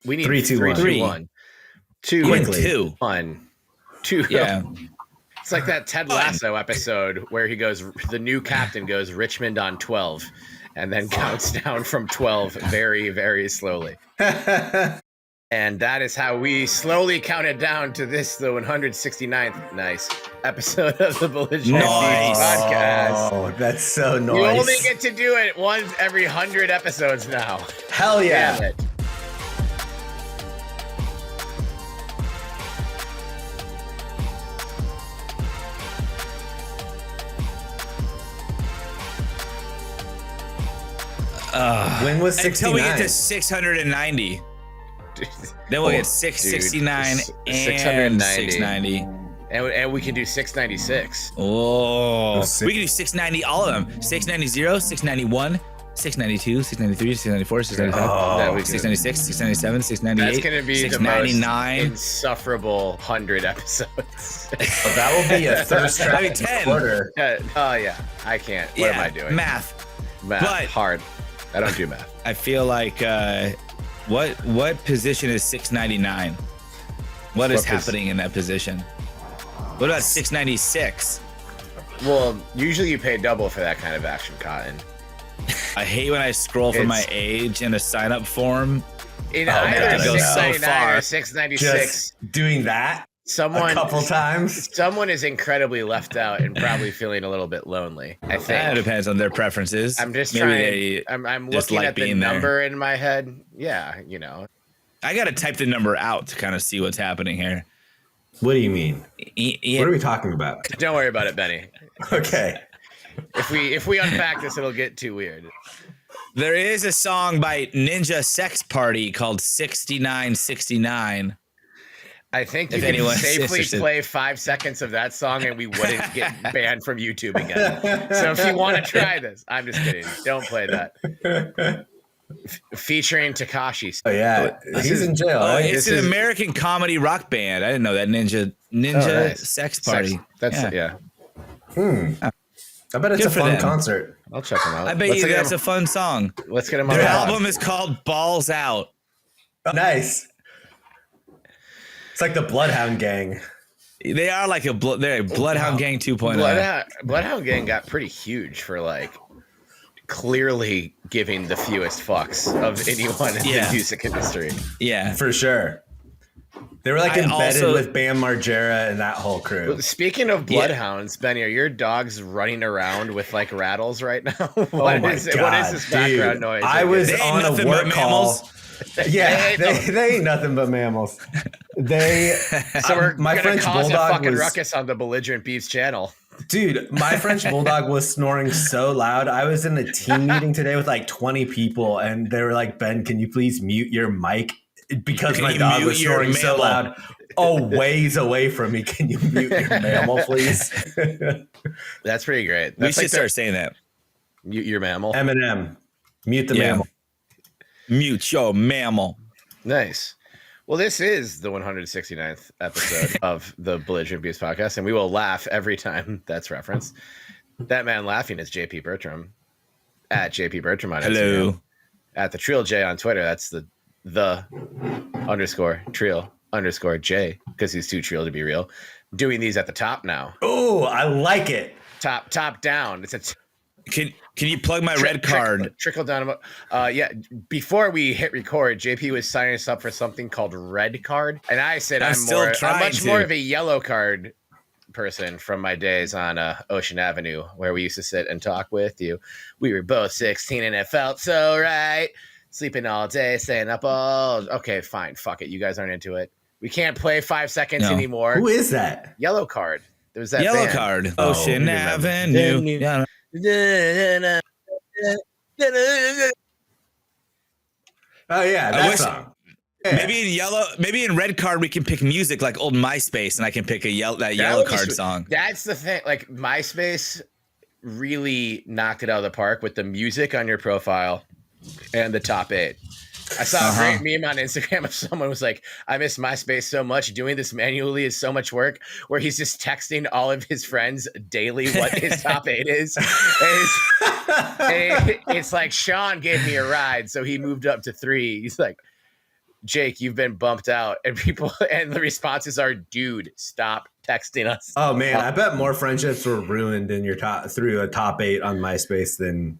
We need 3, 2, 1. 3, 2, 1. 2, Quickly. 2, 1, 2. Yeah. It's like that Ted Lasso episode where he goes, the new captain goes Richmond on 12 and then counts down from 12 very, very slowly. And that is how we slowly counted down to this, the 169th episode of the Belligerent Beavs Podcast. Oh, that's so nice. You only get to do it once every 100 episodes now. Hell yeah. Damn it. When was 69? Until we get to 690. Then we'll get 669 and 690. And we can do 696. Oh, we can do 690, all of them. 690, 691, 692, 693, 694, 695, 696, 697, 698. That's going to be the most insufferable 100 episodes. Well, that will be a thirst trap. I mean, 10. Quarter. Oh, yeah. I can't. What am I doing? Math. But hard. I don't do math. I feel like what position is 699? What is happening in that position? What about 696? Well, usually you pay double for that kind of action, Cotton. I hate when I scroll for my age in a sign-up form. In either 699 or 696. Just doing that a couple times. Someone is incredibly left out and probably feeling a little bit lonely, I think. That depends on their preferences. I'm just trying. I'm looking at the number in my head. Yeah, you know. I got to type the number out to kind of see what's happening here. What do you mean? What are we talking about? Don't worry about it, Benny. Okay. If we unpack this, it'll get too weird. There is a song by Ninja Sex Party called 6969. I think you can safely play 5 seconds of that song and we wouldn't get banned from YouTube again. So if you want to try this, I'm just kidding. Don't play that. Featuring Tekashi. Oh yeah, he's in jail. Right? It's an American comedy rock band. I didn't know that. Ninja Sex Party. Yeah. I bet it's a fun concert. I'll check them out. I bet that's a fun song. Let's get them on. Their album is called Balls Out. Oh, nice. It's like the Bloodhound Gang. They are like they're a Bloodhound Gang 2.0. Bloodhound Gang got pretty huge for like clearly giving the fewest fucks of anyone in the music industry. Yeah, for sure. They were like embedded with Bam Margera and that whole crew. Speaking of bloodhounds, Benny, are your dogs running around with like rattles right now? What is this background noise? I was on a work call. Yeah, they ain't nothing but mammals. So we're my French bulldog fucking ruckus on the Belligerent Beavs channel. Dude, my French bulldog was snoring so loud. I was in a team meeting today with like 20 people, and they were like, "Ben, can you please mute your mic?" Because my dog was snoring so loud. Oh, ways away from me. Can you mute your mammal, please? That's pretty great. We should start saying that. Mute your mammal. Eminem. Mute the mammal. Mute your mammal. Nice. Well, this is the 169th episode of the Belligerent Beavs Podcast, and we will laugh every time that's referenced. That man laughing is JP Bertram at JP Bertram on Instagram. At the Trill J on Twitter. That's the _ Trill _ J, because he's too trill to be real. Doing these at the top now. Oh, I like it. Top down. It's Can you plug my red card? Trickle down. Yeah. Before we hit record, JP was signing us up for something called Red Card, and I said I'm much more of a yellow card person from my days on Ocean Avenue, where we used to sit and talk with you. We were both 16, and it felt so right. Sleeping all day, staying up all. Okay, fine. Fuck it. You guys aren't into it. We can't play 5 seconds anymore. Who is that? Yellow Card. There was that Yellow band. Card. Ocean Avenue. Yeah. Oh yeah, that song. Yeah. Maybe in Red Card we can pick music like old MySpace, and I can pick that Yellow Card song. That's the thing. Like MySpace really knocked it out of the park with the music on your profile and the top 8. I saw a great meme on Instagram of someone was like, I miss MySpace so much. Doing this manually is so much work, where he's just texting all of his friends daily what his top 8 is. And it's like, Sean gave me a ride, so he moved up to 3. He's like, Jake, you've been bumped out, and the responses are, dude, stop texting us. Oh man, I bet more friendships were ruined in through a top 8 on MySpace than.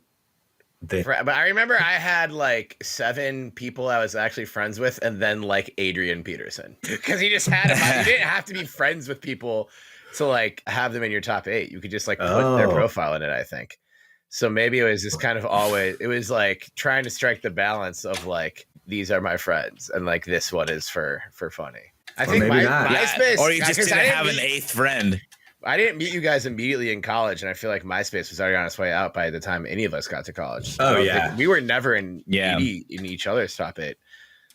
But I remember I had like 7 people I was actually friends with, and then like Adrian Peterson, because you just had them. You didn't have to be friends with people to like have them in your top 8. You could just like put their profile in it, I think. So maybe it was just kind of it was like trying to strike the balance of like, these are my friends, and like this one is for funny. I think MySpace, or you just didn't have an 8th friend. I didn't meet you guys immediately in college, and I feel like MySpace was already on its way out by the time any of us got to college. We were never in each other's top 8.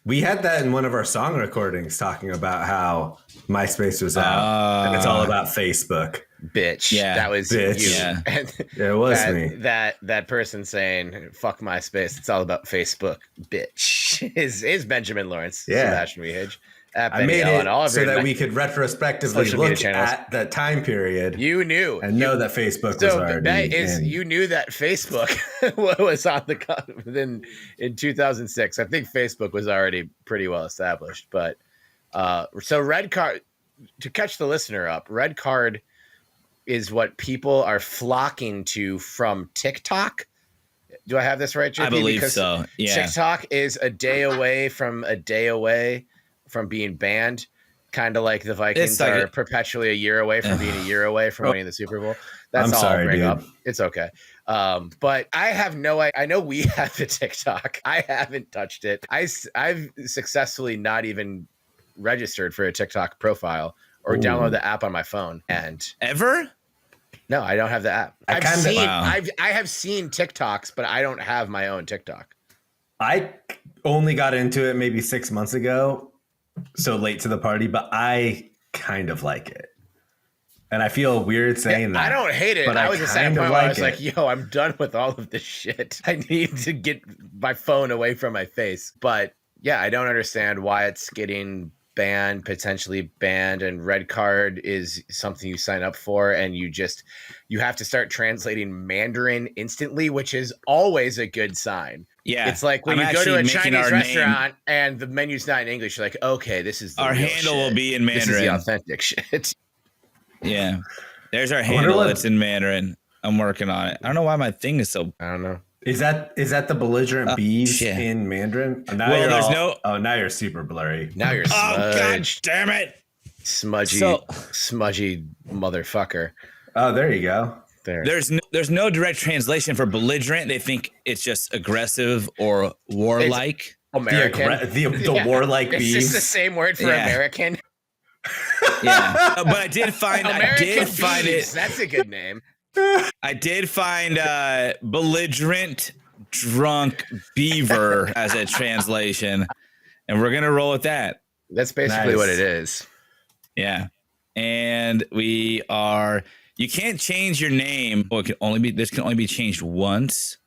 We had that in one of our song recordings, talking about how MySpace was out, and it's all about Facebook. Bitch, that was bitch. You. Yeah, and it was me. That person saying "fuck MySpace," it's all about Facebook. Bitch is Benjamin Lawrence, Sebastian Wehage. I made it so that we could retrospectively look at that time period. You knew and know that Facebook was already. You knew that Facebook was on the in 2006. I think Facebook was already pretty well established. But so Red Card, to catch the listener up, Red Card is what people are flocking to from TikTok. Do I have this right, JP? I believe so. Yeah. TikTok is a day away from being banned, kind of like the Vikings are perpetually a year away from being a year away from winning the Super Bowl. That's all I'll bring up. It's okay. But I have I know we have the TikTok. I haven't touched it. I've successfully not even registered for a TikTok profile or download the app on my phone. And ever? No, I don't have the app. I have seen TikToks, but I don't have my own TikTok. I only got into it maybe 6 months ago. So late to the party, but I kind of like it. And I feel weird saying that. I don't hate it. But I was at the same point where I was like, yo, I'm done with all of this shit. I need to get my phone away from my face. But yeah, I don't understand why it's getting potentially banned, and Red Card is something you sign up for, and you have to start translating Mandarin instantly, which is always a good sign. Yeah, it's like when you go to a Chinese restaurant and the menu's not in English, you're like, okay, this is our handle will be in Mandarin. This is the authentic shit. Yeah, there's our handle. It's in Mandarin. I'm working on it. I don't know why my thing is so. I don't know. Is that the belligerent beavs in Mandarin? Now you're super blurry. Now you're smudged. Oh god damn it! Smudgy motherfucker. Oh, there you go. There's no direct translation for belligerent. They think it's just aggressive or warlike. It's American. The warlike beavs. It's just the same word for American. Yeah, but I did find it. That's a good name. I did find belligerent drunk beaver as a translation, and we're gonna roll with that. That's basically what it is. Yeah, and we are. You can't change your name. Well, this can only be changed once.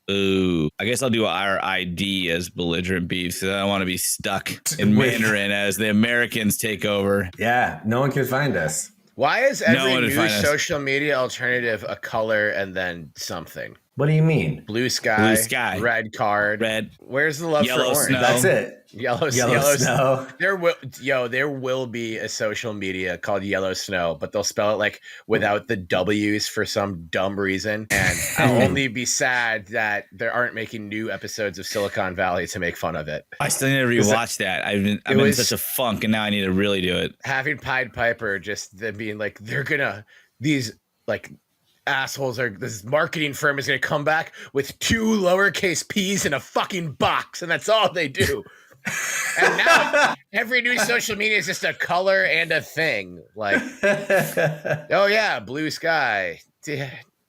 Ooh, I guess I'll do our ID as belligerent beefs. I don't want to be stuck in Mandarin as the Americans take over. Yeah, no one can find us. Why is every new social media alternative a color and then something? What do you mean? Blue sky, red card, red. Where's the love yellow for orange? Snow. That's it. Yellow snow. There will be a social media called Yellow Snow, but they'll spell it like without the W's for some dumb reason. And I'll only be sad that they aren't making new episodes of Silicon Valley to make fun of it. I still need to rewatch that. I've been in such a funk, and now I need to really do it. Having Pied Piper just them being like, these assholes this marketing firm is gonna come back with 2 lowercase p's in a fucking box, and that's all they do. And now every new social media is just a color and a thing. Like, oh yeah, blue sky.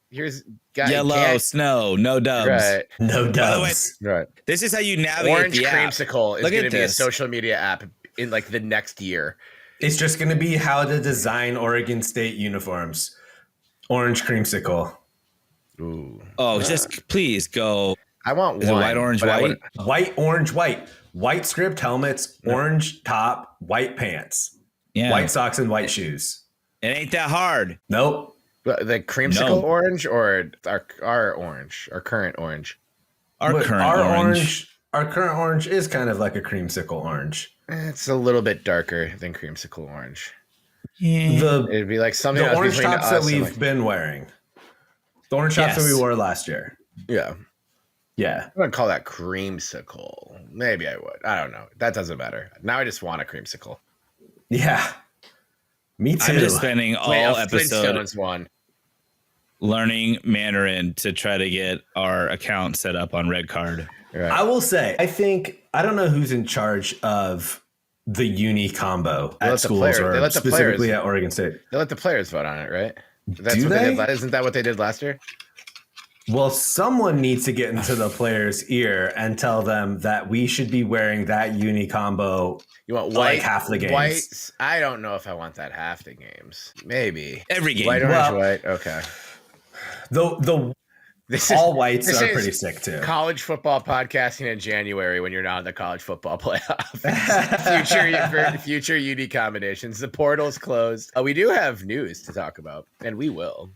Here's yellow snow, no dubs. Right. No dubs. Right. This is how you navigate Orange the app. Creamsicle is going to be a social media app in like the next year. It's just going to be how to design Oregon State uniforms. Orange Creamsicle. Ooh. Oh, just please go. I want one. White, orange, white? White, orange, white. White script helmets, orange top, white pants. Yeah. White socks and white shoes. It ain't that hard. Nope. The creamsicle orange or our orange, our current orange? Our current orange. our current orange is kind of like a creamsicle orange. It's a little bit darker than creamsicle orange. Yeah. It'd be like something the orange tops that we've like, been wearing. The orange tops that we wore last year. Yeah. Yeah. I wouldn't call that creamsicle. Maybe I would. I don't know. That doesn't matter. Now I just want a creamsicle. Yeah. Me too. I'm just spending all episode one. learning Mandarin to try to get our account set up on Red Card. Right. I will say, I don't know who's in charge of the uni combo at schools or specifically at Oregon State. They let the players vote on it, right? Isn't that what they did last year? Well, someone needs to get into the player's ear and tell them that we should be wearing that uni combo. You want white, like half the games? White? I don't know if I want that half the games. Maybe every game. White, orange, white. Okay. All whites are pretty sick too. College football podcasting in January when you're not in the college football playoff. future UD combinations. The portal's closed. We do have news to talk about, and we will.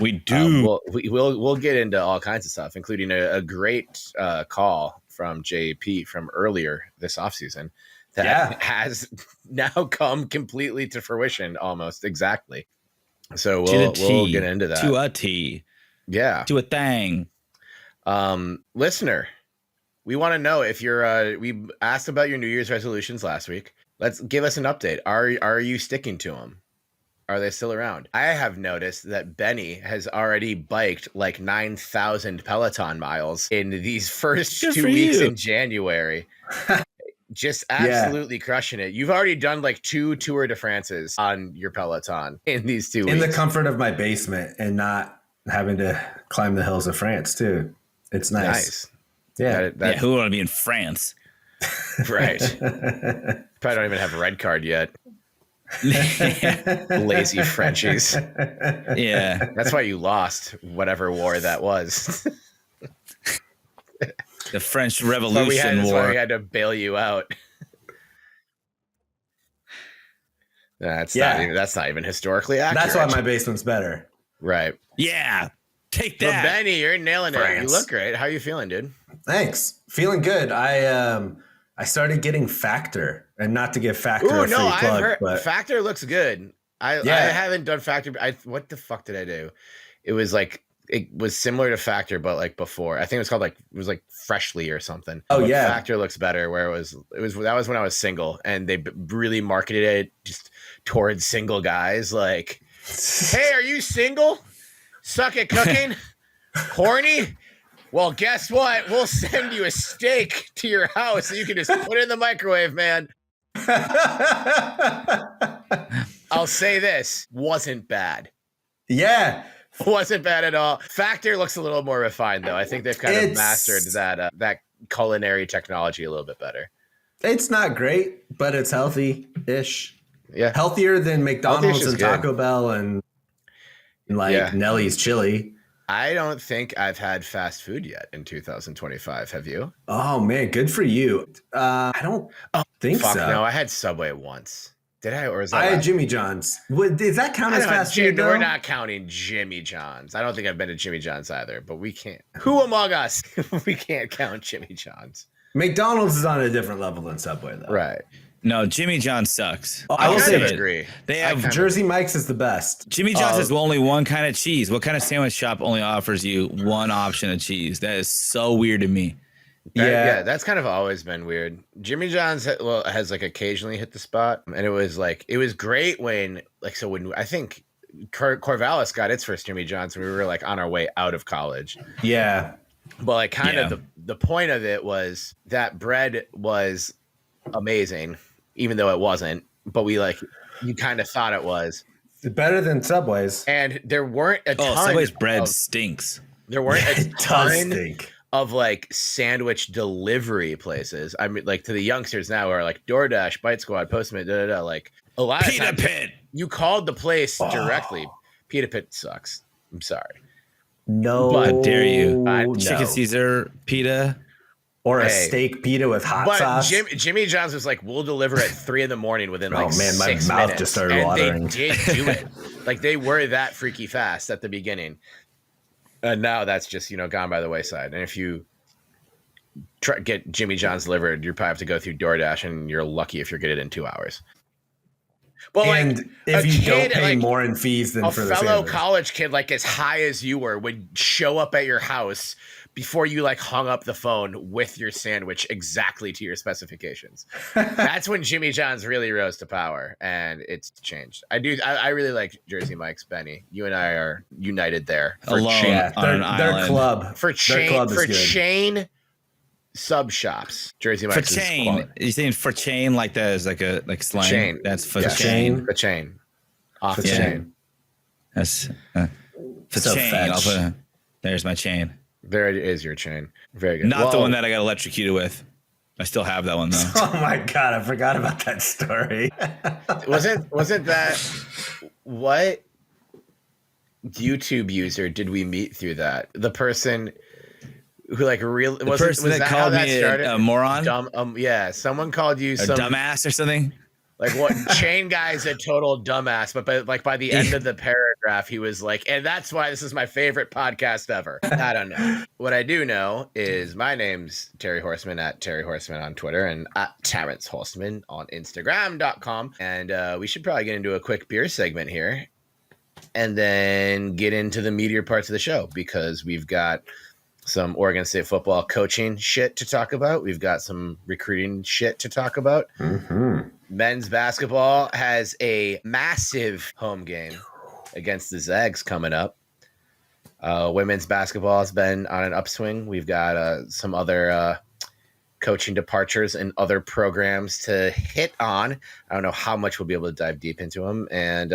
We do. We'll get into all kinds of stuff, including a great call from JP from earlier this offseason that has now come completely to fruition, almost exactly. So we'll get into that. To a T. Yeah. To a thing. Listener, we want to know if you're we asked about your New Year's resolutions last week. Let's give us an update. Are you sticking to them? Are they still around? I have noticed that Benny has already biked like 9,000 Peloton miles in these first 2 weeks in January. Just absolutely crushing it. You've already done like 2 Tour de France's on your Peloton in these 2 weeks. In the comfort of my basement and not having to climb the hills of France too. It's nice. Yeah. Who want to be in France? Right. Probably don't even have a red card yet. Lazy Frenchies. Yeah. That's why you lost whatever war that was. The French Revolution War. That's why we had to bail you out. That's not even historically accurate. That's why my basement's better. Right. Yeah. Take that. But Benny, you're nailing it. You look great. How are you feeling, dude? Thanks. Feeling good. I started getting Factor, and not to give Factor a free plug, but Factor looks good. I haven't done Factor. What the fuck did I do? It was similar to Factor, but like before. I think it was like Freshly or something. Oh yeah, Factor looks better. Where that was when I was single, and they really marketed it just towards single guys. Like, hey, are you single? Suck at cooking? Horny? Well, guess what? We'll send you a steak to your house so you can just put it in the microwave, man. I'll say this. Wasn't bad. Yeah. Wasn't bad at all. Factor looks a little more refined, though. I think they've kind of mastered that culinary technology a little bit better. It's not great, but it's healthy-ish. Yeah. Healthier than McDonald's and Taco Bell and Nellie's chili. I don't think I've had fast food yet in 2025. Have you? Oh man, good for you. I don't think so. No, I had Subway once. Did I? Or is that I had Jimmy John's. Does that count as fast food? We're not counting Jimmy John's. I don't think I've been to Jimmy John's either, but we can't. Who among us? We can't count Jimmy John's. McDonald's is on a different level than Subway, though. Right. No, Jimmy John's sucks. I will say agree. They have Jersey Mike's is the best. Jimmy John's has only one kind of cheese. What kind of sandwich shop only offers you one option of cheese? That is so weird to me. Yeah, that's kind of always been weird. Jimmy John's has like occasionally hit the spot, and it was great when I think Corvallis got its first Jimmy John's when we were like on our way out of college. Yeah, but like kind of the point of it was that bread was amazing, even though it wasn't. But you kind of thought it was better than Subway's, and there weren't a ton. Subway's bread stinks. There weren't a ton of like sandwich delivery places. I mean, like to the youngsters now are like DoorDash, Bite Squad, Postmates, like a lot of Pita Pit. You called the place directly. Pita Pit sucks. I'm sorry. No, but dare you? Chicken Caesar pita. Or a steak pita with hot sauce. Jimmy John's was like, we'll deliver at 3 a.m. within like 6 minutes. My mouth just started watering. They did do it. Like they were that freaky fast at the beginning. And now that's just, gone by the wayside. And if you get Jimmy John's delivered, you probably have to go through DoorDash, and you're lucky if you're getting it in 2 hours. Well, and if you don't pay more in fees than for the fellow college kid, like as high as you were, would show up at your house before you like hung up the phone with your sandwich exactly to your specifications. That's when Jimmy John's really rose to power, and it's changed. I really like Jersey Mike's, Benny. You and I are united there. Alone on an island. Their club. For chain sub shops. Jersey Mike's for chain. You saying for chain like that is like slang? Chain. That's for chain. For chain. Off the chain. That's for so chain. There's my chain. There is your chain. Very good. Not the one that I got electrocuted with. I still have that one though. Oh my God, I forgot about that story. Wasn't that what YouTube user did we meet through that? The person who like really was that called how that me started? A moron? Dumb, yeah, someone called you some dumbass or something. Like what? Chain guy's a total dumbass, but like by the end of the paragraph, he was like, and that's why this is my favorite podcast ever. I don't know. What I do know is my name's Terry Horseman at Terry Horseman on Twitter and at Terrence Horseman on Instagram.com. And we should probably get into a quick beer segment here and then get into the meatier parts of the show because we've got some Oregon State football coaching shit to talk about. We've got some recruiting shit to talk about. Mm-hmm. Men's basketball has a massive home game against the Zags coming up. Women's basketball has been on an upswing. We've got some other coaching departures and other programs to hit on. I don't know how much we'll be able to dive deep into them. And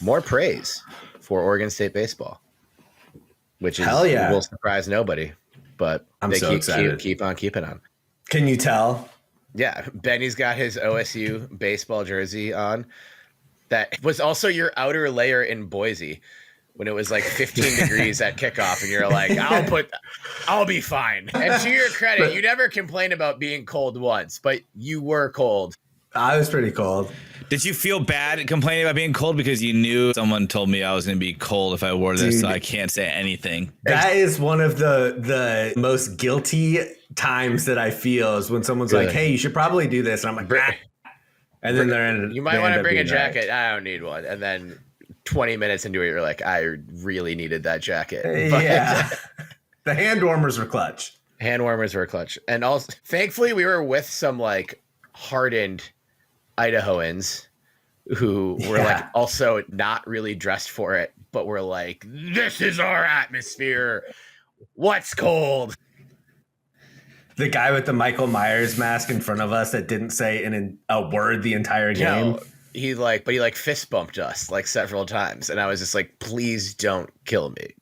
more praise for Oregon State baseball, which is will surprise nobody. But I'm so excited. Keep on keeping on. Can you tell? Yeah, Benny's got his OSU baseball jersey on. That was also your outer layer in Boise when it was like 15 degrees at kickoff, and you're like, I'll be fine. And to your credit, you never complained about being cold once, but you were cold. I was pretty cold. Did you feel bad complaining about being cold because you knew someone told me I was going to be cold if I wore this, so I can't say anything? That is one of the most guilty times that I feel is when someone's like, hey, you should probably do this. And I'm like, bah. And then they're in. You might want to bring a jacket. Right. I don't need one. And then 20 minutes into it, you're like, I really needed that jacket. But yeah. The hand warmers were clutch. Hand warmers were clutch. And also, thankfully, we were with some like hardened Idahoans who were like also not really dressed for it, but were like, this is our atmosphere. What's cold? The guy with the Michael Myers mask in front of us that didn't say a word the entire game. No, he fist bumped us like several times. And I was just like, please don't kill me.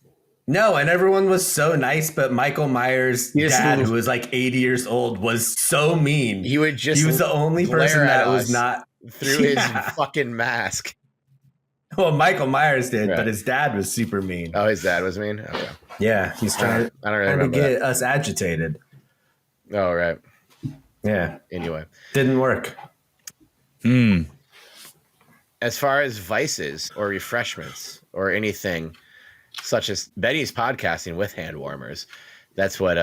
No, and everyone was so nice, but Michael Myers' dad, who was like 80 years old, was so mean. He was the only person that was not through his fucking mask. Well, Michael Myers did, but his dad was super mean. Oh, his dad was mean? Okay. Yeah, he's trying to get us agitated. Oh, right. Yeah. Anyway. Didn't work. As far as vices or refreshments or anything such as Betty's podcasting with hand warmers, that's what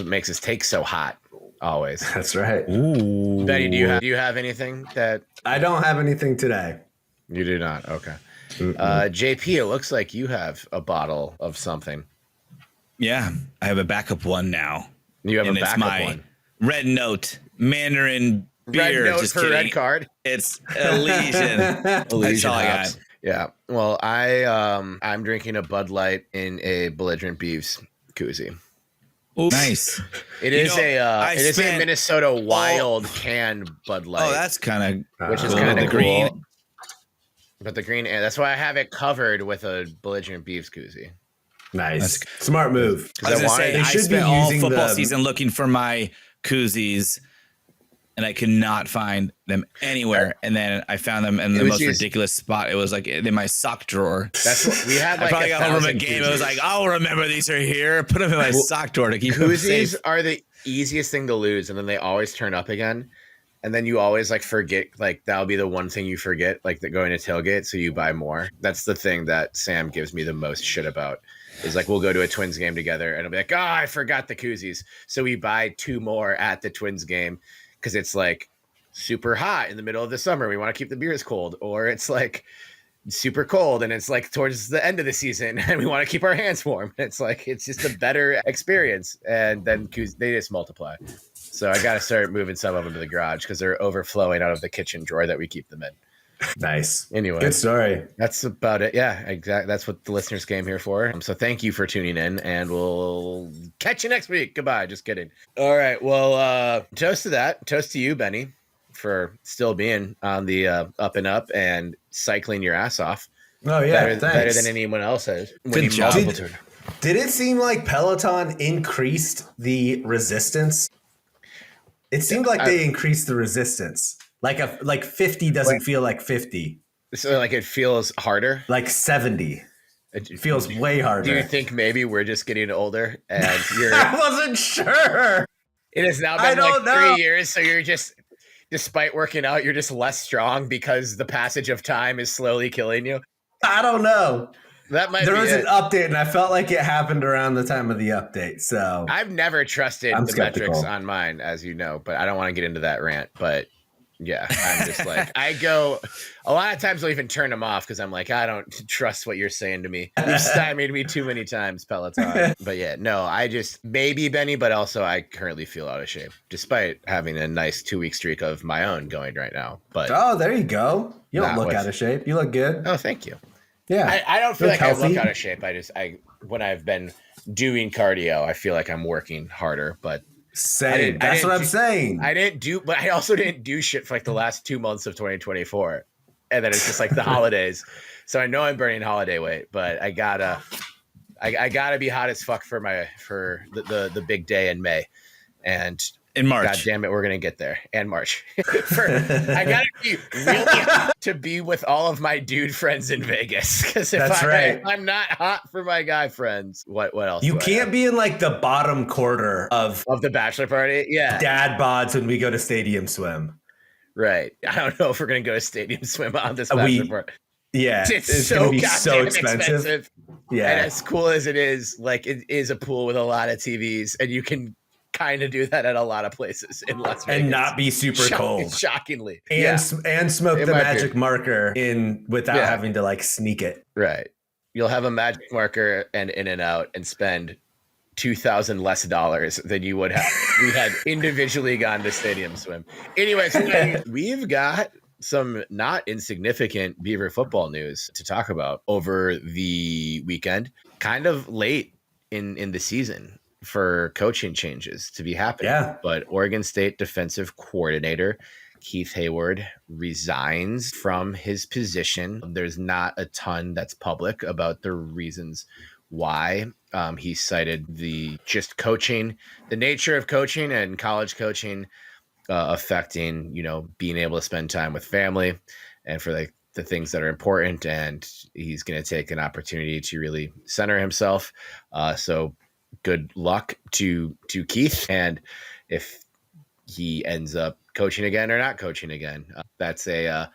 makes his take so hot always. That's right. Ooh. Betty, do you have anything that I don't have anything today? You do not. Okay. JP, it looks like you have a bottle of something. Yeah, I have a backup one now. You have a backup one. Red Note Mandarin beer. Red Note just for kidding. Red Card. It's Elysian. That's all I got. Yeah. Well, I'm drinking a Bud Light in a Belligerent Beavs koozie. Oops. Nice. It is a Minnesota Wild canned Bud Light. Oh, that's kind of which is kind of green. Cool. But the green, that's why I have it covered with a Belligerent Beavs koozie. Nice. Smart move. I was going to say, I spent all football season looking for my koozies, and I could not find them anywhere. And then I found them in the most ridiculous spot. It was like in my sock drawer. That's what we had. Like I probably got home from a game. It was like, I'll remember these are here. Put them in my sock drawer to keep them safe. Koozies are the easiest thing to lose, and then they always turn up again. And then you always like forget, like that'll be the one thing you forget, like going to tailgate. So you buy more. That's the thing that Sam gives me the most shit about is like, we'll go to a Twins game together and I'll be like, oh, I forgot the koozies. So we buy 2 more at the Twins game because it's like super hot in the middle of the summer. We want to keep the beers cold, or it's like super cold and it's like towards the end of the season and we want to keep our hands warm. It's like, it's just a better experience. And then they just multiply. So I got to start moving some of them to the garage because they're overflowing out of the kitchen drawer that we keep them in. Nice. Anyway, good story. That's about it. Yeah, exactly. That's what the listeners came here for. So thank you for tuning in, and we'll catch you next week. Goodbye. Just kidding. All right. Well, toast to that. Toast to you, Benny, for still being on the up and up and cycling your ass off. Oh yeah, better than anyone else has. Good job. Did it seem like Peloton increased the resistance? It seemed like they increased the resistance. Like 50 doesn't feel like 50. So like it feels harder? Like 70. It feels way harder. Do you think maybe we're just getting older and you're I wasn't sure. It has now been like 3 years, so you're just, despite working out, you're just less strong because the passage of time is slowly killing you? I don't know. That might there be was an update, and I felt like it happened around the time of the update. So I've never trusted the metrics on mine, as you know, but I don't want to get into that rant. But yeah, I'm just like, I go a lot of times I'll even turn them off because I'm like, I don't trust what you're saying to me. You've stymied me too many times, Peloton. But yeah, no, I just maybe Benny, but also I currently feel out of shape despite having a nice 2-week streak of my own going right now. But oh, there you go. You don't look out of shape. You look good. Oh, thank you. Yeah, I don't feel like healthy. I look out of shape. When I've been doing cardio, I feel like I'm working harder, but same. That's what I'm saying. But I also didn't do shit for like the last 2 months of 2024. And then it's just like the holidays. So I know I'm burning holiday weight, but I gotta be hot as fuck for the big day in May. And in March. God damn it, we're gonna get there. And March. I gotta be really hot to be with all of my dude friends in Vegas. Because if I'm not hot for my guy friends, what else? You can't be in like the bottom quarter of the bachelor party. Yeah. Dad bods when we go to Stadium Swim. Right. I don't know if we're gonna go to Stadium Swim on this bachelor party. Yeah, it's so gonna be so expensive. Yeah. And as cool as it is, like it is a pool with a lot of TVs, and you can kind of do that at a lot of places in Las Vegas and not be super cold, shockingly, and smoke the magic marker without having to like sneak it. Right, you'll have a magic marker and in and out, and spend $2,000 less than you would have. We had individually gone to Stadium Swim. Anyways, we've got some not insignificant Beaver football news to talk about over the weekend. Kind of late in the season for coaching changes to be happening. Yeah. But Oregon State defensive coordinator Keith Heyward resigns from his position. There's not a ton that's public about the reasons why. He cited the nature of coaching and college coaching affecting, being able to spend time with family and for the things that are important. And he's going to take an opportunity to really center himself. So good luck to Keith. And if he ends up coaching again or not coaching again, that's an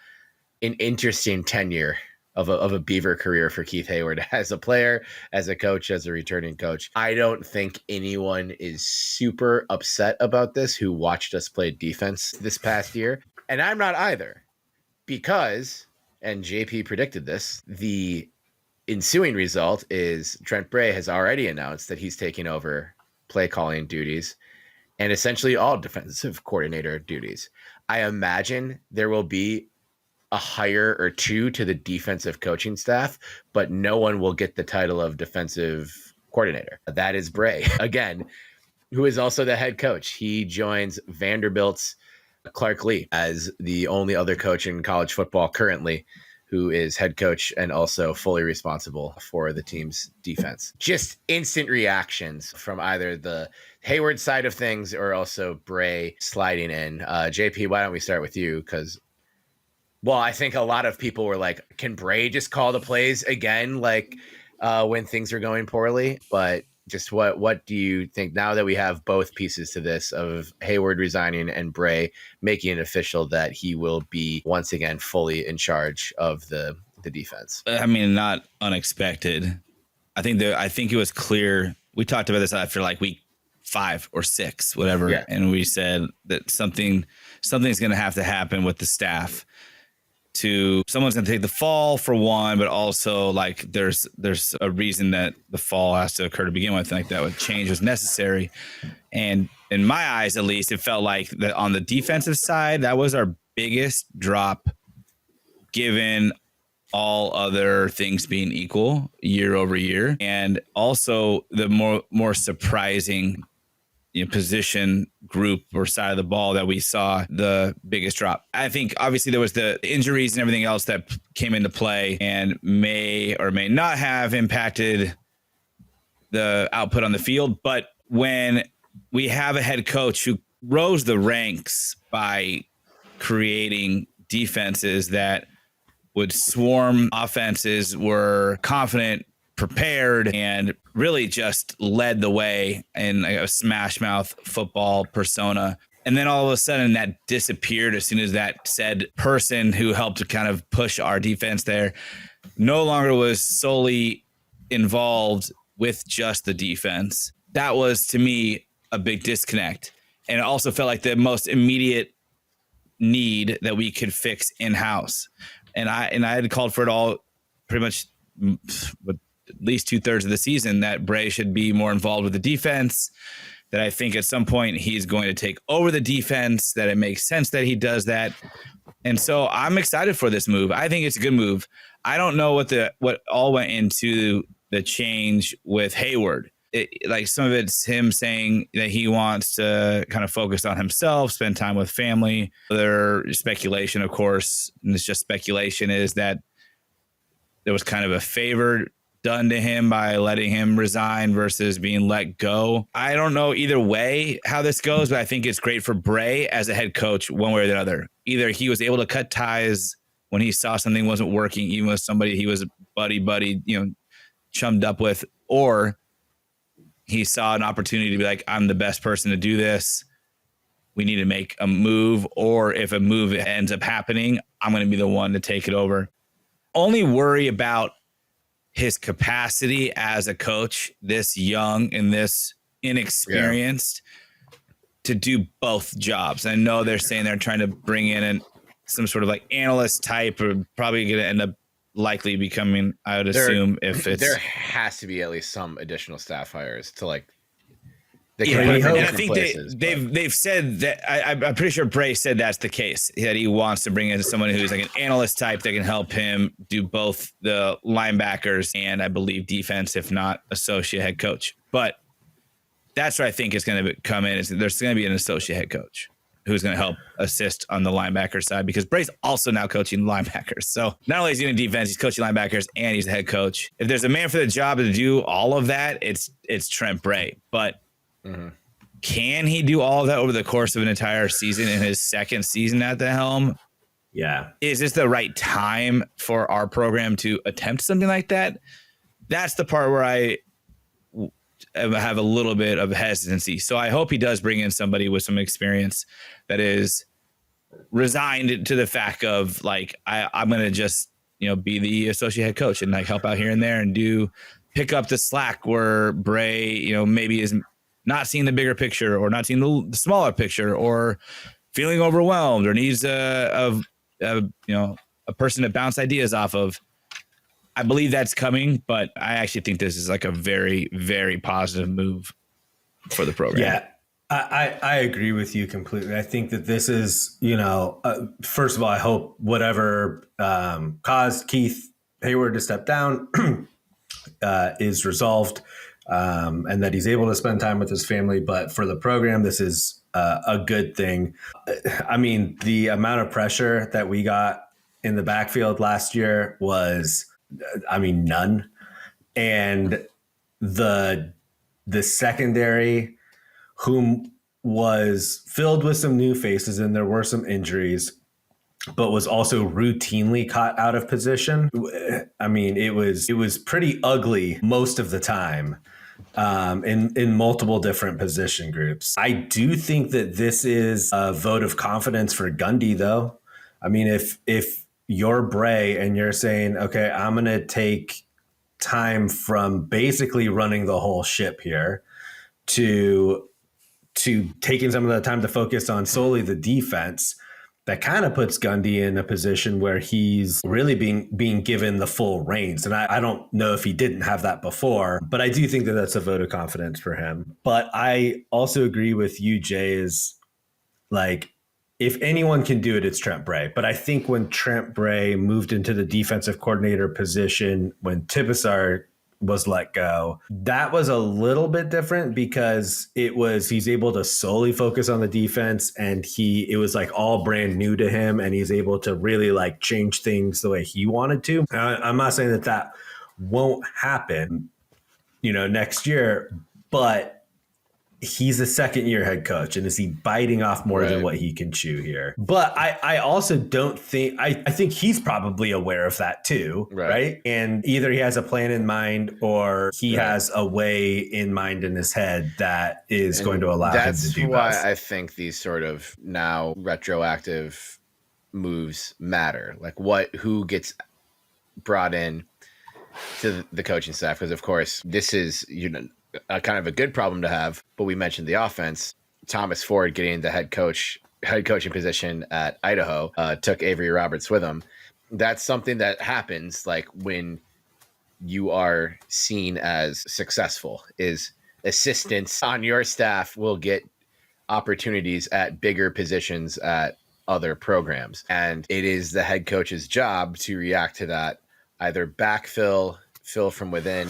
interesting tenure of a Beaver career for Keith Heyward as a player, as a coach, as a returning coach. I don't think anyone is super upset about this who watched us play defense this past year. And I'm not either, because, and JP predicted this, the ensuing result is Trent Bray has already announced that he's taking over play calling duties and essentially all defensive coordinator duties. I imagine there will be a hire or two to the defensive coaching staff, but no one will get the title of defensive coordinator. That is Bray, again, who is also the head coach. He joins Vanderbilt's Clark Lee as the only other coach in college football currently who is head coach and also fully responsible for the team's defense. Just instant reactions from either the Heyward side of things or also Bray sliding in. JP, why don't we start with you? Because, well, I think a lot of people were like, can Bray just call the plays again, like when things are going poorly? But just what do you think now that we have both pieces to this of Heyward resigning and Bray making it official that he will be once again fully in charge of the defense? I mean, not unexpected. I think it was clear. We talked about this after like week 5 or 6, whatever. Yeah. And we said that something's going to have to happen with the staff. Someone's going to take the fall for one, but also like there's a reason that the fall has to occur to begin with. Like that change was necessary. And in my eyes, at least, it felt like that on the defensive side, that was our biggest drop given all other things being equal year over year. And also the more surprising position group or side of the ball that we saw the biggest drop. I think obviously there was the injuries and everything else that came into play and may or may not have impacted the output on the field. But when we have a head coach who rose the ranks by creating defenses that would swarm offenses, were confident, prepared, and really just led the way in a smash mouth football persona. And then all of a sudden that disappeared as soon as that said person who helped to kind of push our defense there no longer was solely involved with just the defense. That was, to me, a big disconnect. And it also felt like the most immediate need that we could fix in-house. And I had called for it all pretty much at least 2/3 of the season that Bray should be more involved with the defense, that I think at some point he's going to take over the defense, that it makes sense that he does that. And so I'm excited for this move. I think it's a good move. I don't know what all went into the change with Heyward. Like some of it's him saying that he wants to kind of focus on himself, spend time with family. Other speculation, of course, and it's just speculation, is that there was kind of a favor done to him by letting him resign versus being let go. I don't know either way how this goes, but I think it's great for Bray as a head coach one way or the other. Either he was able to cut ties when he saw something wasn't working, even with somebody he was buddy, chummed up with, or he saw an opportunity to be like, I'm the best person to do this. We need to make a move. Or if a move ends up happening, I'm going to be the one to take it over. Only worry about his capacity as a coach, this young and this inexperienced, to do both jobs. I know they're saying they're trying to bring in some sort of like analyst type, or probably going to end up likely becoming, I would assume, if it's... There has to be at least some additional staff hires to like... And I think they've said that, I'm pretty sure Bray said that's the case, that he wants to bring in someone who's like an analyst type that can help him do both the linebackers and I believe defense, if not associate head coach. But that's what I think is going to come in. There's going to be an associate head coach who's going to help assist on the linebacker side, because Bray's also now coaching linebackers. So not only is he doing defense, he's coaching linebackers and he's the head coach. If there's a man for the job to do all of that, it's Trent Bray. But can he do all of that over the course of an entire season in his second season at the helm? Yeah. Is this the right time for our program to attempt something like that? That's the part where I have a little bit of hesitancy. So I hope he does bring in somebody with some experience that is resigned to the fact of like, I'm going to just, be the associate head coach and like help out here and there and pick up the slack where Bray, maybe is not seeing the bigger picture or not seeing the smaller picture or feeling overwhelmed or needs a person to bounce ideas off of. I believe that's coming, but I actually think this is like a very, very positive move for the program. Yeah, I agree with you completely. I think that this is, first of all, I hope whatever caused Keith Heyward to step down is resolved, and that he's able to spend time with his family. But for the program, this is a good thing. I mean, the amount of pressure that we got in the backfield last year was, none. And the secondary, whom was filled with some new faces, and there were some injuries, but was also routinely caught out of position. I mean, it was pretty ugly most of the time, in multiple different position groups. I do think that this is a vote of confidence for Gundy, though. I mean, if you're Bray and you're saying, okay, I'm going to take time from basically running the whole ship here to taking some of the time to focus on solely the defense, that kind of puts Gundy in a position where he's really being given the full reins. And I don't know if he didn't have that before, but I do think that that's a vote of confidence for him. But I also agree with you, Jay, is like, if anyone can do it, it's Trent Bray. But I think when Trent Bray moved into the defensive coordinator position, when Tibesar was let go, that was a little bit different because he's able to solely focus on the defense, and it was like all brand new to him, and he's able to really like change things the way he wanted to. I'm not saying that won't happen, next year, but he's a second-year head coach, and is he biting off more than what he can chew here? But I also don't think – I think he's probably aware of that too, right? And either he has a plan in mind or he has a way in mind in his head that is going to allow him to do why both. I think these sort of now retroactive moves matter. Like who gets brought in to the coaching staff, because, of course, this is a kind of a good problem to have, but we mentioned the offense. Thomas Ford getting the head coaching position at Idaho, took Avery Roberts with him. That's something that happens like when you are seen as successful, is assistants on your staff will get opportunities at bigger positions at other programs. And it is the head coach's job to react to that, either backfill, fill from within.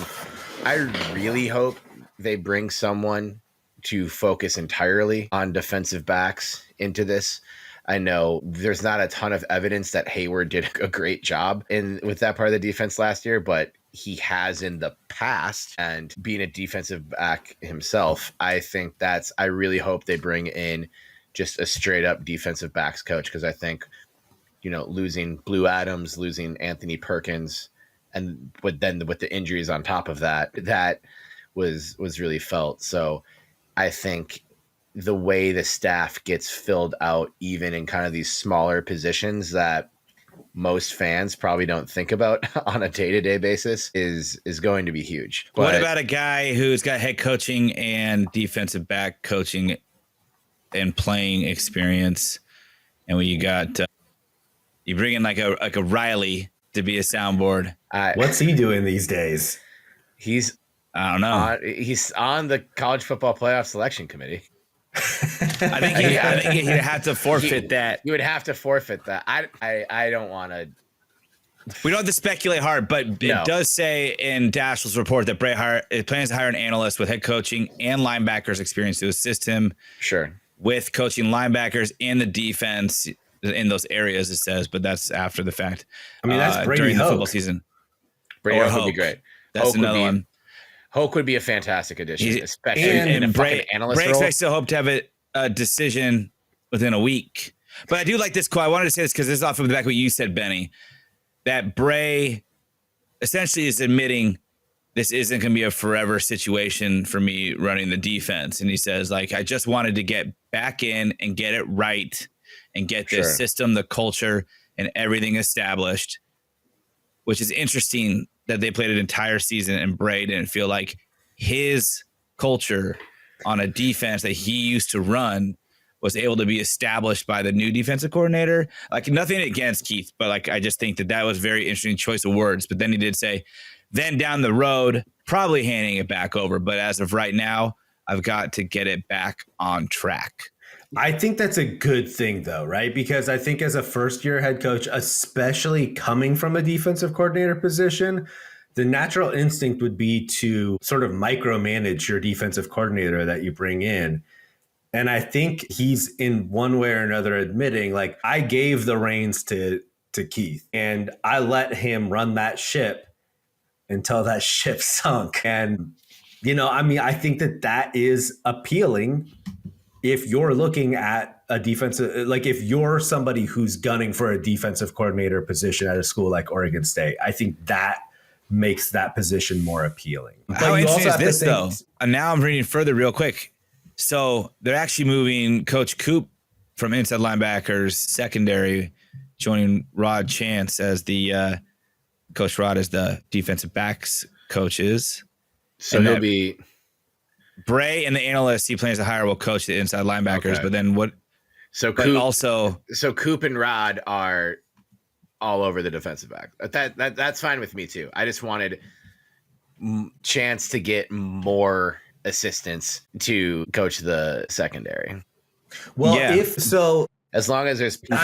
I really hope they bring someone to focus entirely on defensive backs into this. I know there's not a ton of evidence that Heyward did a great job with that part of the defense last year, but he has in the past, and being a defensive back himself, I really hope they bring in just a straight up defensive backs coach, because I think, losing Blue Adams, losing Anthony Perkins, and with the injuries on top of that was really felt. So I think the way the staff gets filled out, even in kind of these smaller positions that most fans probably don't think about on a day-to-day basis, is going to be huge. But what about a guy who's got head coaching and defensive back coaching and playing experience, and when you got you bring in like a Riley to be a soundboard? What's he doing these days? I don't know. He's on the college football playoff selection committee. I think he'd have to forfeit that. You would have to forfeit that. I don't want to. We don't have to speculate hard, but it does say in Dashiell's report that Bray plans to hire an analyst with head coaching and linebackers experience to assist him. Sure. With coaching linebackers and the defense in those areas, it says, but that's after the fact. I mean, that's Brady during Hoke. The football season. Brady Hoke would be great. That's Hoke another one. Hoke would be a fantastic addition, especially in a Bray, analyst Bray role. expects to hope to have a decision within a week. But I do like this quote. I wanted to say this because this is off of the back of what you said, Benny, that Bray essentially is admitting this isn't going to be a forever situation for me running the defense. And he says, like, I just wanted to get back in and get it right and get this system, the culture, and everything established, which is interesting that they played an entire season and Bray didn't feel like his culture on a defense that he used to run was able to be established by the new defensive coordinator. Like, nothing against Keith, but like, I just think that was a very interesting choice of words. But then he did say, then down the road, probably handing it back over. But as of right now, I've got to get it back on track. I think that's a good thing, though, right? Because I think as a first-year head coach, especially coming from a defensive coordinator position, the natural instinct would be to sort of micromanage your defensive coordinator that you bring in. And I think he's in one way or another admitting, like, I gave the reins to Keith and I let him run that ship until that ship sunk. And, I think that is appealing if you're looking at a defensive, like if you're somebody who's gunning for a defensive coordinator position at a school like Oregon State. I think that makes that position more appealing. How interesting is this, though? And now I'm reading further real quick. So they're actually moving Coach Coop from inside linebackers secondary, joining Rod Chance as the Coach Rod is the defensive backs coaches. So he'll be Bray and the analyst he plans to hire will coach the inside linebackers. Okay. But then what? So Coop and Rod are all over the defensive back. That's fine with me too. I just wanted chance to get more assistants to coach the secondary. Well, as long as there's people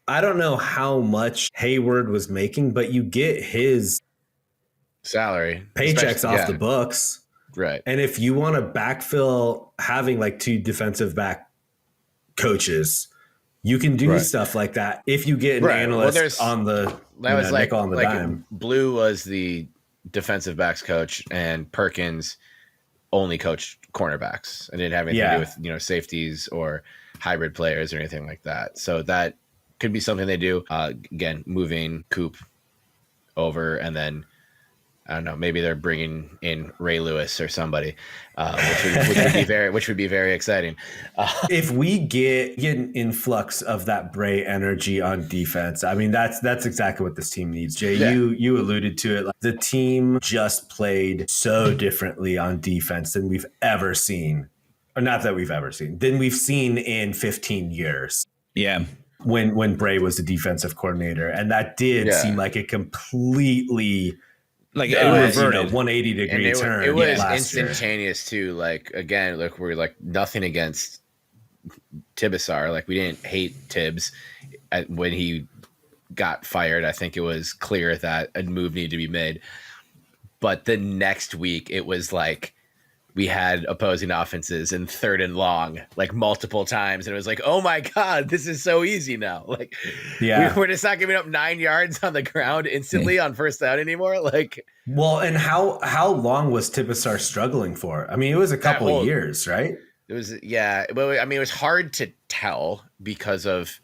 I don't know how much Heyward was making, but you get his salary paychecks off the books. Right. And if you want to backfill having like 2 defensive back coaches, you can do stuff like that. If you get an analyst on the nickel on the dime. Blue was the defensive backs coach and Perkins only coached cornerbacks and didn't have anything to do with, safeties or hybrid players or anything like that. So that could be something they do. Again, moving Coop over, and then I don't know, maybe they're bringing in Ray Lewis or somebody, which would be very exciting. If we get an influx of that Bray energy on defense, I mean that's exactly what this team needs. Jay, you alluded to it. The team just played so differently on defense than we've ever seen, or not that we've ever seen, than we've seen in 15 years. Yeah. When Bray was the defensive coordinator, and that did seem like a completely it was 180 degree turn. It was instantaneous too. Like again, look, we're like nothing against Tibesar. Like we didn't hate Tibbs when he got fired. I think it was clear that a move needed to be made. But the next week, it was like we had opposing offenses in 3rd and long, like multiple times. And it was like, oh my God, this is so easy now. Like, we're just not giving up 9 yards on the ground instantly on first down anymore. Like, well, and how long was Tibesar struggling for? I mean, it was a couple of years, right? It was, Well, I mean, it was hard to tell because of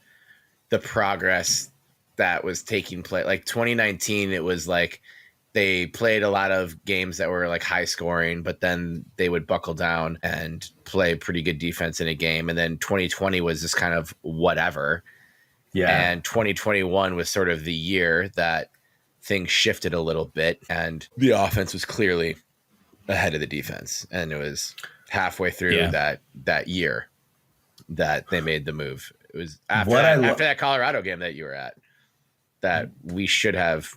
the progress that was taking place. Like 2019, it was like, they played a lot of games that were like high scoring, but then they would buckle down and play pretty good defense in a game. And then 2020 was just kind of whatever. Yeah. And 2021 was sort of the year that things shifted a little bit and the offense was clearly ahead of the defense. And it was halfway through that year that they made the move. It was after that Colorado game that you were at that we should have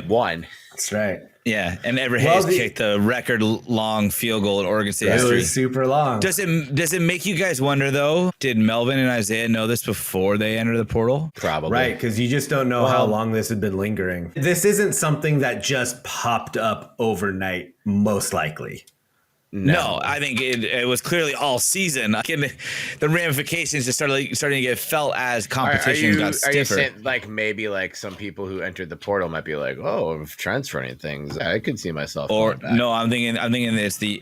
won. That's right. Yeah, and Everett Hayes kicked the record-long field goal in Oregon State history. It was super long. Does it make you guys wonder, though? Did Melvin and Isaiah know this before they entered the portal? Probably. Right, because you just don't know how long this had been lingering. This isn't something that just popped up overnight, most likely. No, I think it was clearly all season. The ramifications just starting to get felt as competition got stiffer. Are you saying, like, maybe like some people who entered the portal might be like, oh, if Trent's running things, I could see myself. Or no, I'm thinking it's the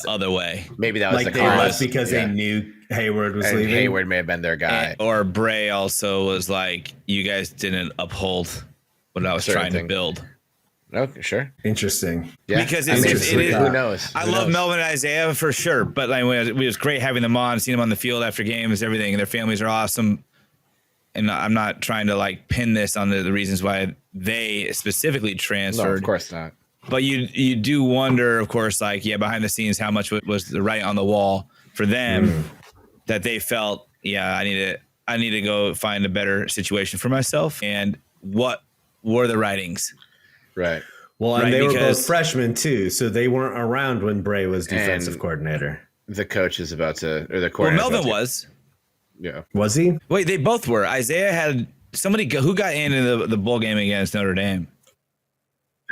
other way. Maybe that was like they left because they knew Heyward was leaving. Heyward may have been their guy. Or Bray also was like, you guys didn't uphold what I was trying to build. Okay, sure. Interesting. Yeah. Because it is. Who knows? I love Melvin and Isaiah for sure, but it was great having them on, seeing them on the field after games, everything. And their families are awesome. And I'm not trying to like pin this on the reasons why they specifically transferred. No, of course not. But you do wonder, of course, like behind the scenes, how much was the writing on the wall for them that they felt, I need to go find a better situation for myself. And what were the writings? Right. Well, and they were both freshmen too, so they weren't around when Bray was defensive coordinator. The coach is about to, or the coordinator. Well, Melvin was. Yeah. Was he? Wait, they both were. Isaiah had somebody who got into the bowl game against Notre Dame.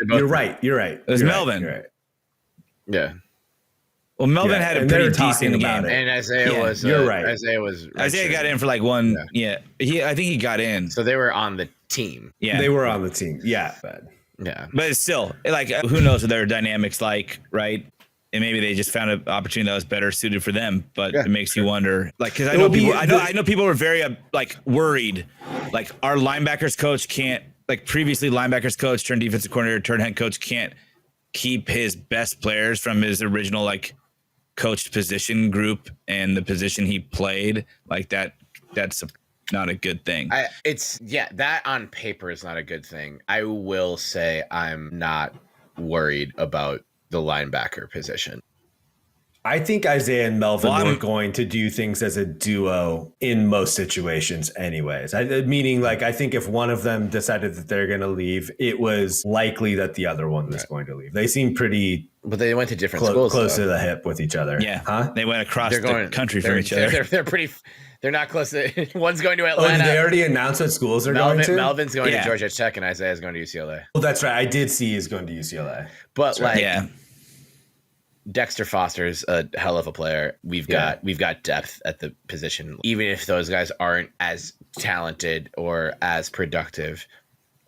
You're right. It was Melvin. You're right. Yeah. Well, Melvin had a pretty decent game, and Isaiah was. You're right. Isaiah got in for like one. Yeah. I think he got in. So they were on the team. Yeah, they were on the team. Yeah. Yeah. But it's still like, who knows what their dynamics like, right? And maybe they just found an opportunity that was better suited for them. But it makes you wonder, like, because I know people were very like worried, like our linebackers coach can't, like previously linebackers coach turned defensive coordinator turned head coach can't keep his best players from his original like coached position group and the position he played. Like that's not a good thing. That on paper is not a good thing. I will say I'm not worried about the linebacker position. I think Isaiah and Melvin were going to do things as a duo in most situations anyways. Meaning, I think if one of them decided that they're going to leave, it was likely that the other one was going to leave. They seem pretty... But they went to different schools. Close to the hip with each other. Yeah. Huh? They went across the country from each other. They're pretty... They're not close to... One's going to Atlanta. Oh, did they already announce what schools they're going to? Melvin's going to Georgia Tech and Isaiah's going to UCLA. Well, that's right. I did see he's going to UCLA. But Dexter Foster's a hell of a player. We've got depth at the position. Even if those guys aren't as talented or as productive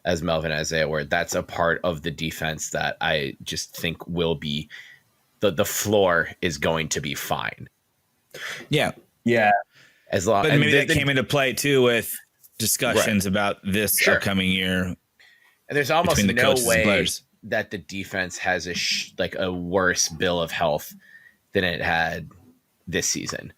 as Melvin and Isaiah were, that's a part of the defense that I just think will be the floor is going to be fine. Yeah. Yeah. As long, but maybe that came into play too with discussions about this upcoming year. And there's almost no way that the defense has a worse bill of health than it had this season.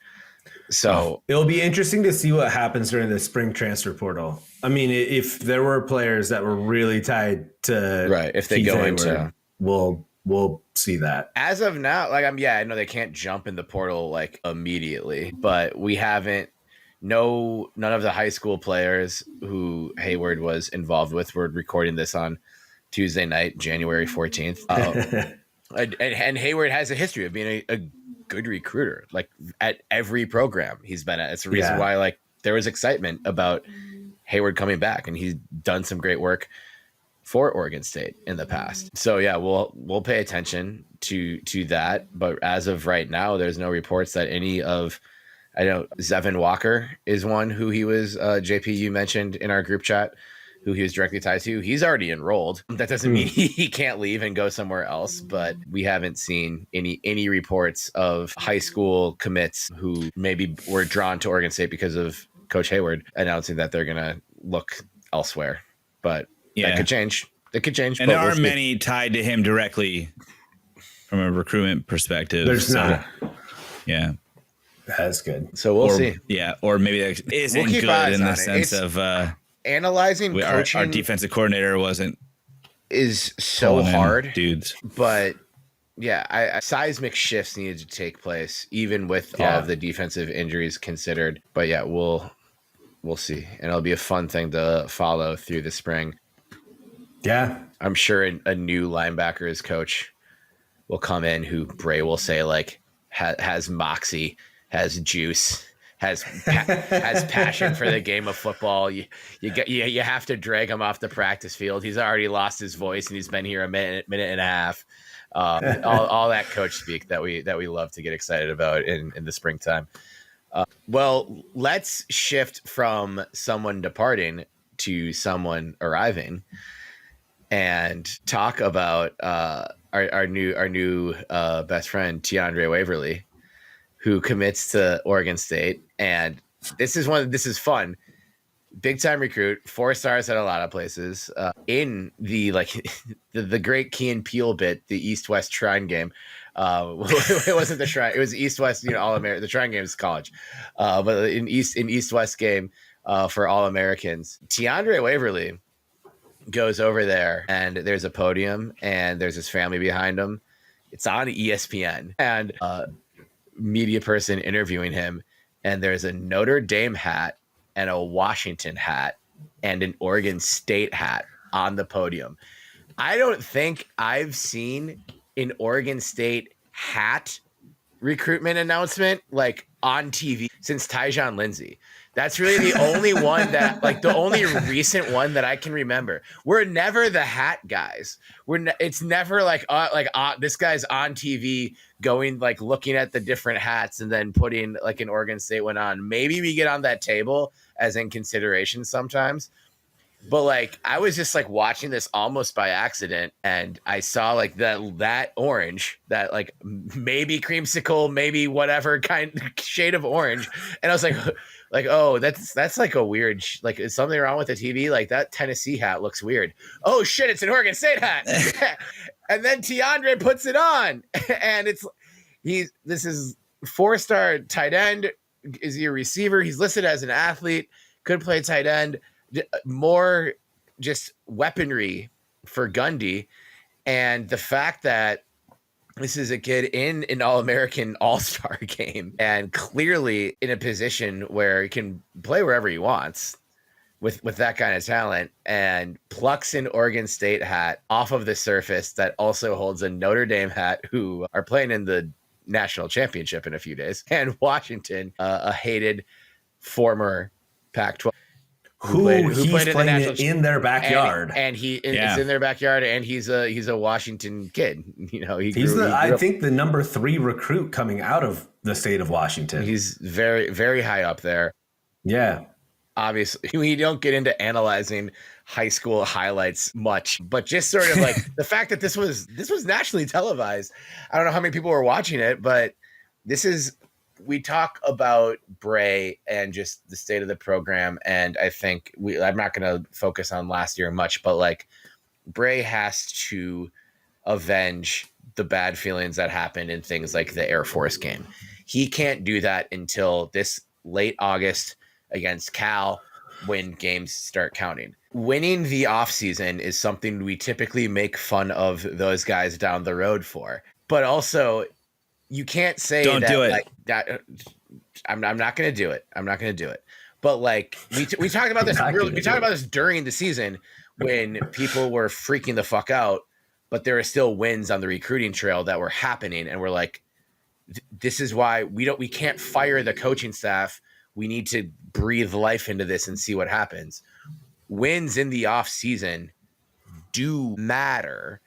So it'll be interesting to see what happens during the spring transfer portal. I mean, if there were players that were really tied to if they go into, we'll see that. As of now, I know they can't jump in the portal immediately, but we haven't. None of the high school players who Heyward was involved with. We're recording this on Tuesday night, January 14th. And Heyward has a history of being a good recruiter, at every program he's been at. It's the reason why there was excitement about Heyward coming back, and he's done some great work for Oregon State in the past. So we'll pay attention to that. But as of right now, there's no reports that any of, I know Zevin Walker is one who he was, JP, you mentioned in our group chat, who he was directly tied to. He's already enrolled. That doesn't mean he can't leave and go somewhere else, but we haven't seen any reports of high school commits who maybe were drawn to Oregon State because of Coach Heyward announcing that they're going to look elsewhere. But that could change. It could change. And there aren't many tied to him directly from a recruitment perspective. There's not. Yeah. That's good. So we'll see. Yeah. Or maybe that isn't good in the sense of analyzing coaching. Our defensive coordinator is so hard, dudes. But seismic shifts needed to take place, even with all of the defensive injuries considered. But we'll see, and it'll be a fun thing to follow through the spring. Yeah, I'm sure a new linebackers coach will come in who Bray will say has moxie, has juice, has passion for the game of football. You have to drag him off the practice field. He's already lost his voice, and he's been here a minute and a half. All that coach speak that we love to get excited about in the springtime. Well, let's shift from someone departing to someone arriving, and talk about our new best friend T'Andre Waverly, who commits to Oregon State. And this is fun. Big time recruit, 4 stars at a lot of places. In the the great Key and Peele bit, the East-West Shrine game. It wasn't the Shrine, it was East-West, All-American. The Shrine game is college. But in East-West game for All-Americans, T'Andre Waverly goes over there, and there's a podium, and there's his family behind him. It's on ESPN, and media person interviewing him, and there's a Notre Dame hat and a Washington hat and an Oregon State hat on the podium. I don't think I've seen an Oregon State hat recruitment announcement on TV since Tyjon Lindsey. That's really the only one that the only recent one that I can remember. We're never the hat guys. It's never this guy's on TV going looking at the different hats and then putting an Oregon State one on. Maybe we get on that table as in consideration sometimes. But I was just watching this almost by accident, and I saw that orange, that maybe creamsicle, maybe whatever shade of orange, and I was oh, that's a weird is something wrong with the TV? That Tennessee hat looks weird. Oh shit, it's an Oregon State hat. And then T'Andre puts it on, and this is 4-star tight end. Is he a receiver? He's listed as an athlete. could play tight end, more just weaponry for Gundy. And the fact that this is a kid in an All-American All-Star game and clearly in a position where he can play wherever he wants with that kind of talent, and plucks an Oregon State hat off of the surface that also holds a Notre Dame hat, who are playing in the national championship in a few days, and Washington, a hated former Pac-12 who played in their backyard, and it's in their backyard, and he's a Washington kid. I think the number 3 recruit coming out of the state of Washington. He's very, very high up there. Yeah. Obviously, we don't get into analyzing high school highlights much, but just sort of like the fact that this was nationally televised. I don't know how many people were watching it, but we talk about Bray and just the state of the program. And I think I'm not going to focus on last year much, but like Bray has to avenge the bad feelings that happened in things like the Air Force game. He can't do that until this late August against Cal, when games start counting. Winning the offseason is something we typically make fun of those guys down the road for. But also, you can't say don't do it. Like, that, I'm not going to do it. I'm not going to do it. But like we talked about this. We talked about this during the season when people were freaking the fuck out, but there are still wins on the recruiting trail that were happening, and we're like, this is why we can't fire the coaching staff. We need to breathe life into this and see what happens. Wins in the off season do matter.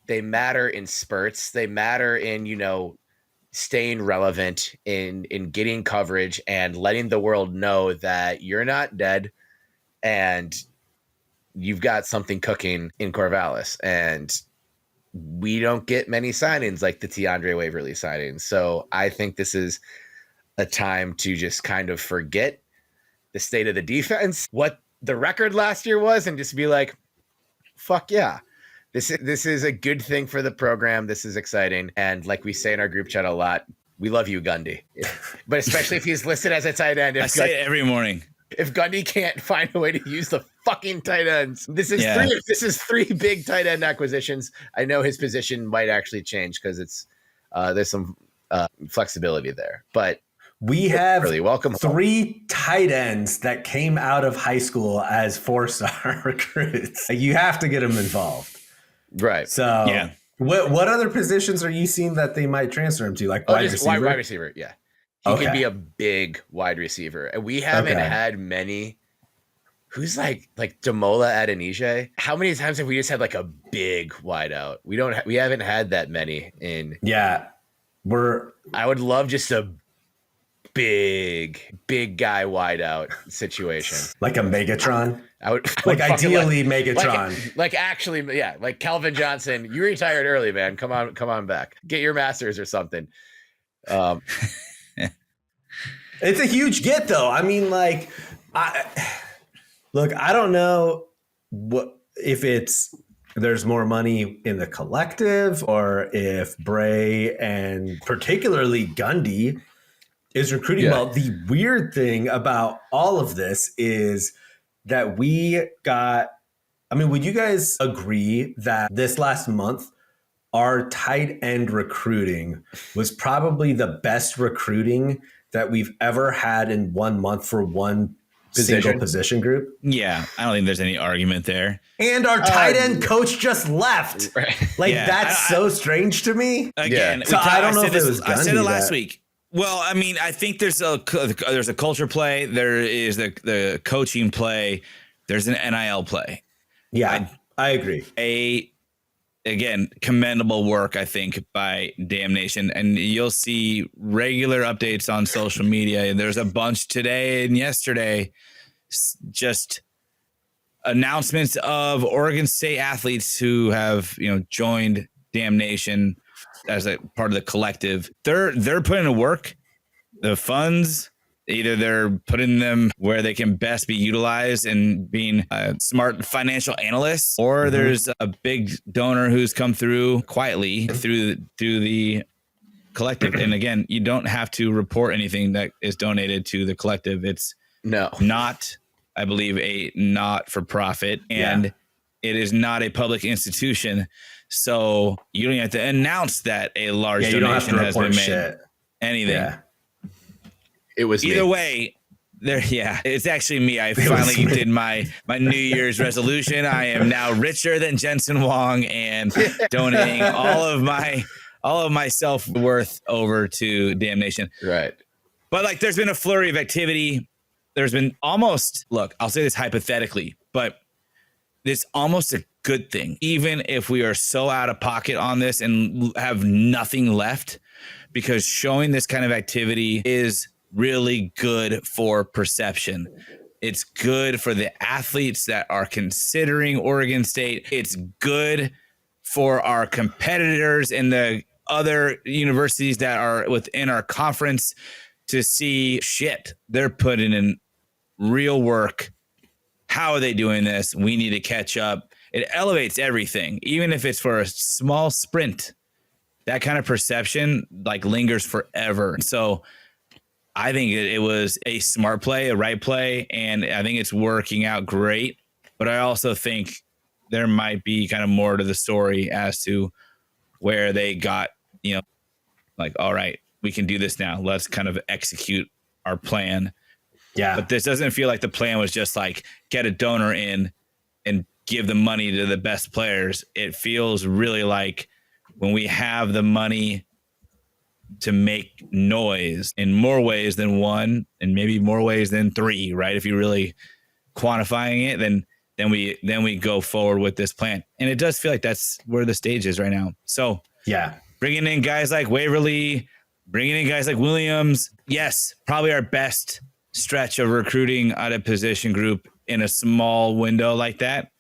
They matter in spurts. They matter in, staying relevant, in getting coverage and letting the world know that you're not dead and you've got something cooking in Corvallis. And we don't get many signings like the T'Andre Waverly signings. So I think this is a time to just kind of forget the state of the defense, what the record last year was, and just be like, fuck yeah. This is a good thing for the program. This is exciting. And like we say in our group chat a lot, we love you, Gundy. But especially if he's listed as a tight end. I say it every morning. If Gundy can't find a way to use the fucking tight ends, this is 3 big tight end acquisitions. I know his position might actually change because it's there's some flexibility there. But we have really welcome 3 tight ends that came out of high school as 4-star recruits. You have to get them involved. Right. So yeah. What other positions are you seeing that they might transfer him to? Like wide receiver? Wide receiver, yeah. He can be a big wide receiver. And we haven't had many. Who's like Damola Adenije? How many times have we just had like a big wide out? We haven't had that many in. Yeah. I would love just a big guy wide out situation. Like a Megatron? I would ideally Megatron. Like actually, yeah, like Calvin Johnson. You retired early, man. Come on back. Get your masters or something. It's a huge get though. I mean, like, I don't know if there's more money in the collective, or if Bray and particularly Gundy is recruiting well. The weird thing about all of this is that would you guys agree that this last month, our tight end recruiting was probably the best recruiting that we've ever had in 1 month for one single position group? Yeah, I don't think there's any argument there. And our tight end coach just left. Right. That's so strange to me. Again, so I don't know if it was Gundy. I said it last week. Well, I mean, I think there's a culture play. There is the coaching play. There's an NIL play. Yeah, I agree. Again, commendable work, I think, by Damn Nation. And you'll see regular updates on social media. There's a bunch today and yesterday, just announcements of Oregon State athletes who have, joined Damn Nation as a part of the collective. They're putting to work. The funds, either they're putting them where they can best be utilized and being smart financial analysts, or there's a big donor who's come through quietly through the collective. And again, you don't have to report anything that is donated to the collective. It's not I believe, a not-for-profit, and it is not a public institution. So you don't have to announce that a large donation has been made. Anything. Yeah. It was either way. It's actually me. I finally did my New Year's resolution. I am now richer than Jensen Wong and donating all of my self-worth over to Damnation. Right. But like, there's been a flurry of activity. There's been almost, look, I'll say this hypothetically, but it's almost a good thing, even if we are so out of pocket on this and have nothing left, because showing this kind of activity is really good for perception. It's good for the athletes that are considering Oregon State. It's good for our competitors in the other universities that are within our conference to see shit. They're putting in real work. How are they doing this? We need to catch up. It elevates everything, even if it's for a small sprint. That kind of perception like lingers forever. So I think it was a smart play, a right play, and I think it's working out great. But I also think there might be kind of more to the story as to where they got, like, all right, we can do this now. Let's kind of execute our plan. Yeah. But this doesn't feel like the plan was just like get a donor in and give the money to the best players. It feels really like when we have the money to make noise in more ways than one and maybe more ways than three, right? If you're really quantifying it, then we go forward with this plan. And it does feel like that's where the stage is right now. So yeah, bringing in guys like Waverly, bringing in guys like Williams. Yes, probably our best stretch of recruiting out of position group in a small window like that.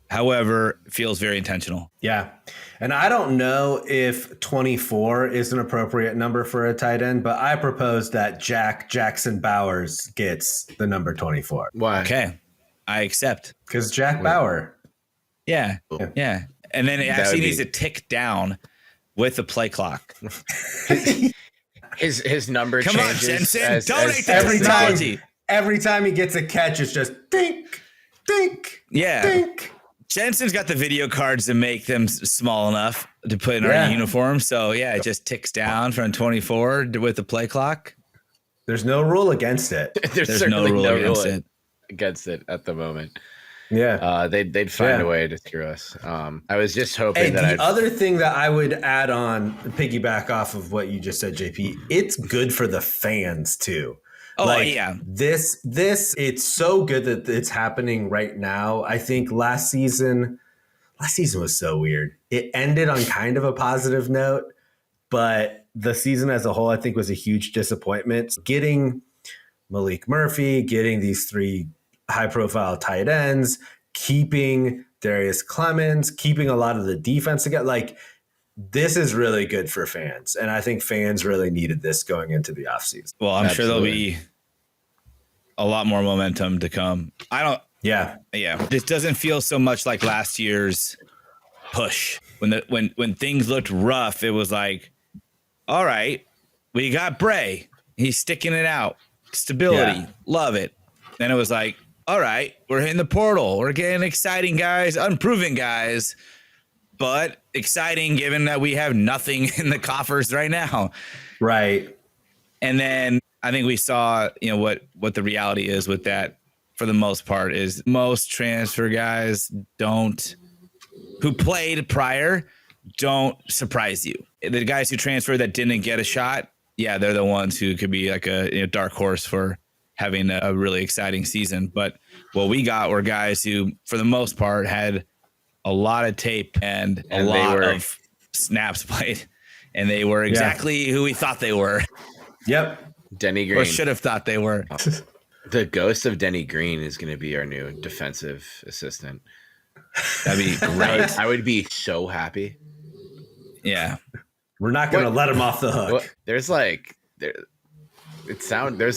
However, it feels very intentional. Yeah. And I don't know if 24 is an appropriate number for a tight end, but I propose that Jackson Bowers gets the number 24. Why? Okay. I accept. Because Jack Bauer. Yeah. Yeah. And then it actually needs to tick down with the play clock. His number Come changes. on, Jensen. Donate the every technology. Every time he gets a catch, it's just dink, dink, yeah. dink. Jensen's got the video cards to make them small enough to put in our uniform. So, yeah, it just ticks down from 24 with the play clock. There's no rule against it. There's no rule against it at the moment. Yeah. They'd find a way to screw us. I was just hoping that the other thing that I would add on, piggyback off of what you just said, JP, it's good for the fans too. Oh, yeah. This it's so good that it's happening right now. I think last season was so weird. It ended on kind of a positive note, but the season as a whole, I think, was a huge disappointment. Getting Malik Murphy, getting these three high-profile tight ends, keeping Darius Clemens, keeping a lot of the defense together. Like, this is really good for fans, and I think fans really needed this going into the offseason. Well, I'm sure there'll be a lot more momentum to come. Yeah. This doesn't feel so much like last year's push. When things looked rough, it was like, all right, we got Bray. He's sticking it out. Stability. Love it. Then it was like, all right, we're hitting the portal. We're getting exciting guys, unproven guys, but exciting given that we have nothing in the coffers right now. Right. And then I think we saw, what the reality is with that for the most part is most transfer guys who played prior don't surprise you. The guys who transferred that didn't get a shot, yeah, they're the ones who could be like a dark horse for having a really exciting season. But what we got were guys who, for the most part, had a lot of tape and a lot of snaps played. And they were exactly who we thought they were. Yep. Denny Green. Or should have thought they were. The ghost of Denny Green is going to be our new defensive assistant. That'd be great. I would be so happy. Yeah. We're not going to let him off the hook. Well, there's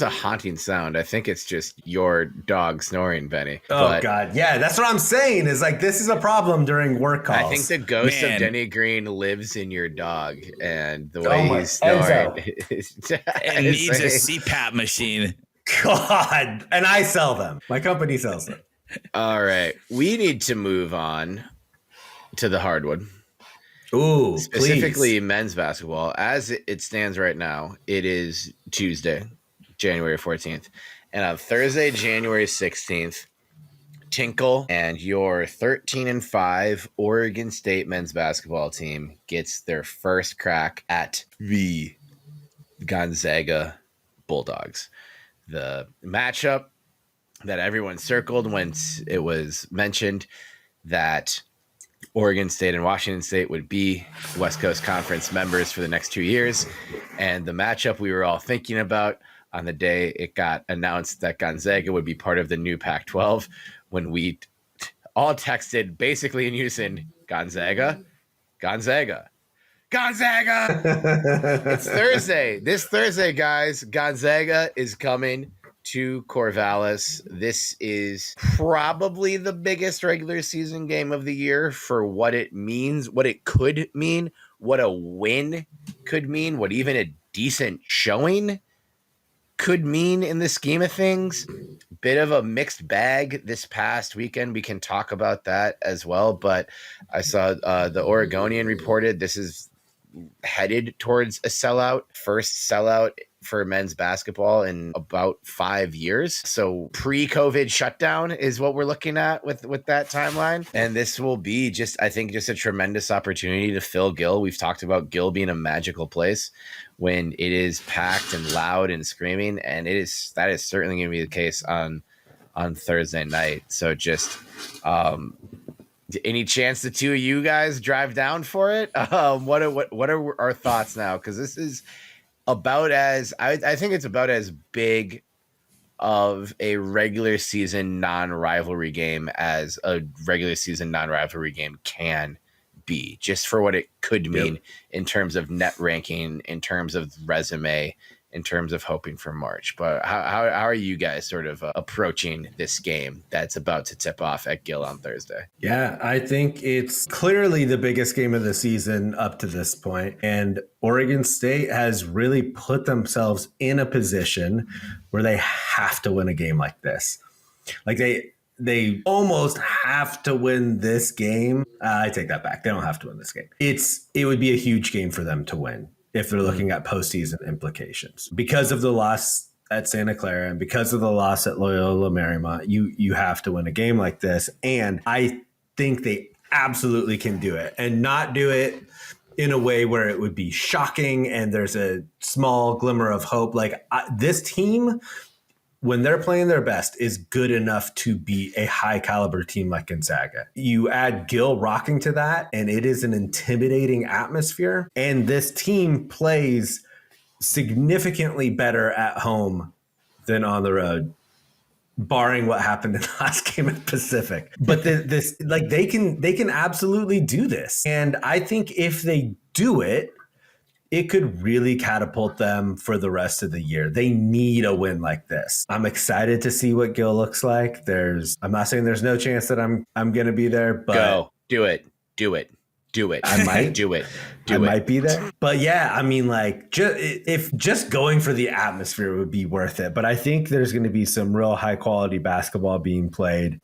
a haunting sound. I think it's just your dog snoring, Benny. Oh, God. Yeah, that's what I'm saying is like this is a problem during work calls. I think the ghost of Denny Green lives in your dog, and the way he's snoring and needs a CPAP machine. God. And I sell them. My company sells them. All right. We need to move on to the hardwood. Ooh, specifically please. Men's basketball. As it stands right now, it is Tuesday, January 14th. And on Thursday, January 16th, Tinkle and your 13-5 Oregon State men's basketball team gets their first crack at the Gonzaga Bulldogs. The matchup that everyone circled once it was mentioned that Oregon State and Washington State would be West Coast Conference members for the next 2 years. And the matchup we were all thinking about on the day it got announced that Gonzaga would be part of the new Pac-12, when we all texted basically in unison, Gonzaga, Gonzaga, Gonzaga. It's Thursday. This Thursday, guys, Gonzaga is coming to Corvallis. This is probably the biggest regular season game of the year for what it means, what it could mean, what a win could mean, what even a decent showing could mean in the scheme of things. Bit of a mixed bag this past weekend. We can talk about that as well. But I saw the Oregonian reported this is headed towards a sellout, first sellout for men's basketball in about 5 years. So pre-COVID shutdown is what we're looking at with that timeline. And this will be I think just a tremendous opportunity to fill Gill. We've talked about Gill being a magical place when it is packed and loud and screaming. And that is certainly going to be the case on Thursday night. So just, any chance the two of you guys drive down for it? What are our thoughts now? Because this is about I think it's about as big of a regular season non-rivalry game as a regular season non-rivalry game can be, just for what it could mean in terms of net ranking, in terms of resume, in terms of hoping for March. But how are you guys sort of approaching this game that's about to tip off at Gill on Thursday? Yeah, I think it's clearly the biggest game of the season up to this point. And Oregon State has really put themselves in a position where they have to win a game like this. Like they almost have to win this game. I take that back. They don't have to win this game. It would be a huge game for them to win if they're looking at postseason implications. Because of the loss at Santa Clara and because of the loss at Loyola Marymount, you have to win a game like this. And I think they absolutely can do it, and not do it in a way where it would be shocking and there's a small glimmer of hope. Like this team, when they're playing their best, is good enough to be a high caliber team like Gonzaga. You add Gill rocking to that, and it is an intimidating atmosphere. And this team plays significantly better at home than on the road, barring what happened in the last game at Pacific. But they can absolutely do this. And I think if they do it, it could really catapult them for the rest of the year. They need a win like this. I'm excited to see what Gill looks like. I'm not saying there's no chance that I'm going to be there, but go do it. I might do it. Might be there. But yeah, I mean, like, if just going for the atmosphere would be worth it. But I think there's going to be some real high quality basketball being played.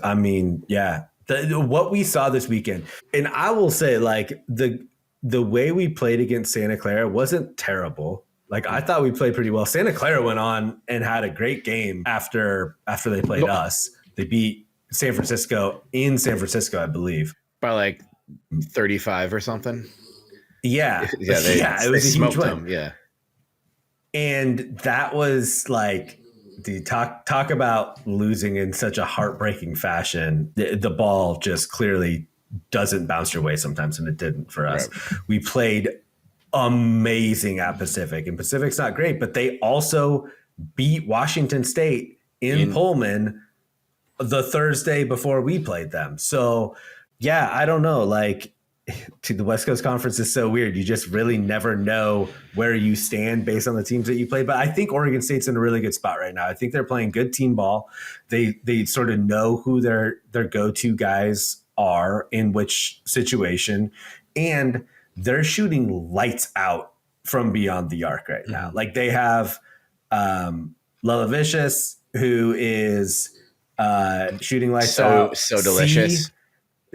What we saw this weekend, and I will say, like, the way we played against Santa Clara wasn't terrible. Like, I thought we played pretty well. Santa Clara went on and had a great game after they played us. They beat San Francisco in San Francisco, I believe, by like 35 or something. Yeah. It was a huge win. Yeah. And that was like, dude, talk about losing in such a heartbreaking fashion. The ball just clearly doesn't bounce your way sometimes, and it didn't for us. Right. We played amazing at Pacific, and Pacific's not great, but they also beat Washington State in Pullman the Thursday before we played them. So yeah, I don't know. Like, the West Coast Conference is so weird. You just really never know where you stand based on the teams that you play. But I think Oregon State's in a really good spot right now. I think they're playing good team ball. They sort of know who their go-to guys are in which situation, and they're shooting lights out from beyond the arc right now. Like, they have Lolovicious, who is shooting lights so out. So delicious.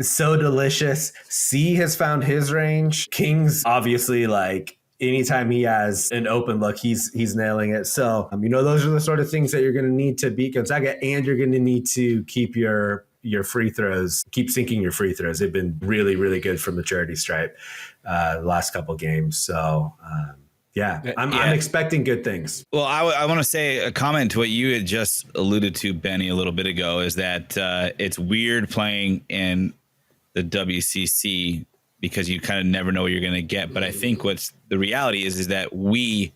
So delicious. C has found his range. King's obviously like anytime he has an open look, he's nailing it. So, those are the sort of things that you're going to need to beat Gonzaga, and you're going to need to keep your free throws, keep sinking your free throws. They've been really, really good from the charity stripe the last couple games. So, I'm expecting good things. Well, I want to say a comment to what you had just alluded to, Benny, a little bit ago, is that it's weird playing in the WCC because you kind of never know what you're going to get. But I think what's the reality is that we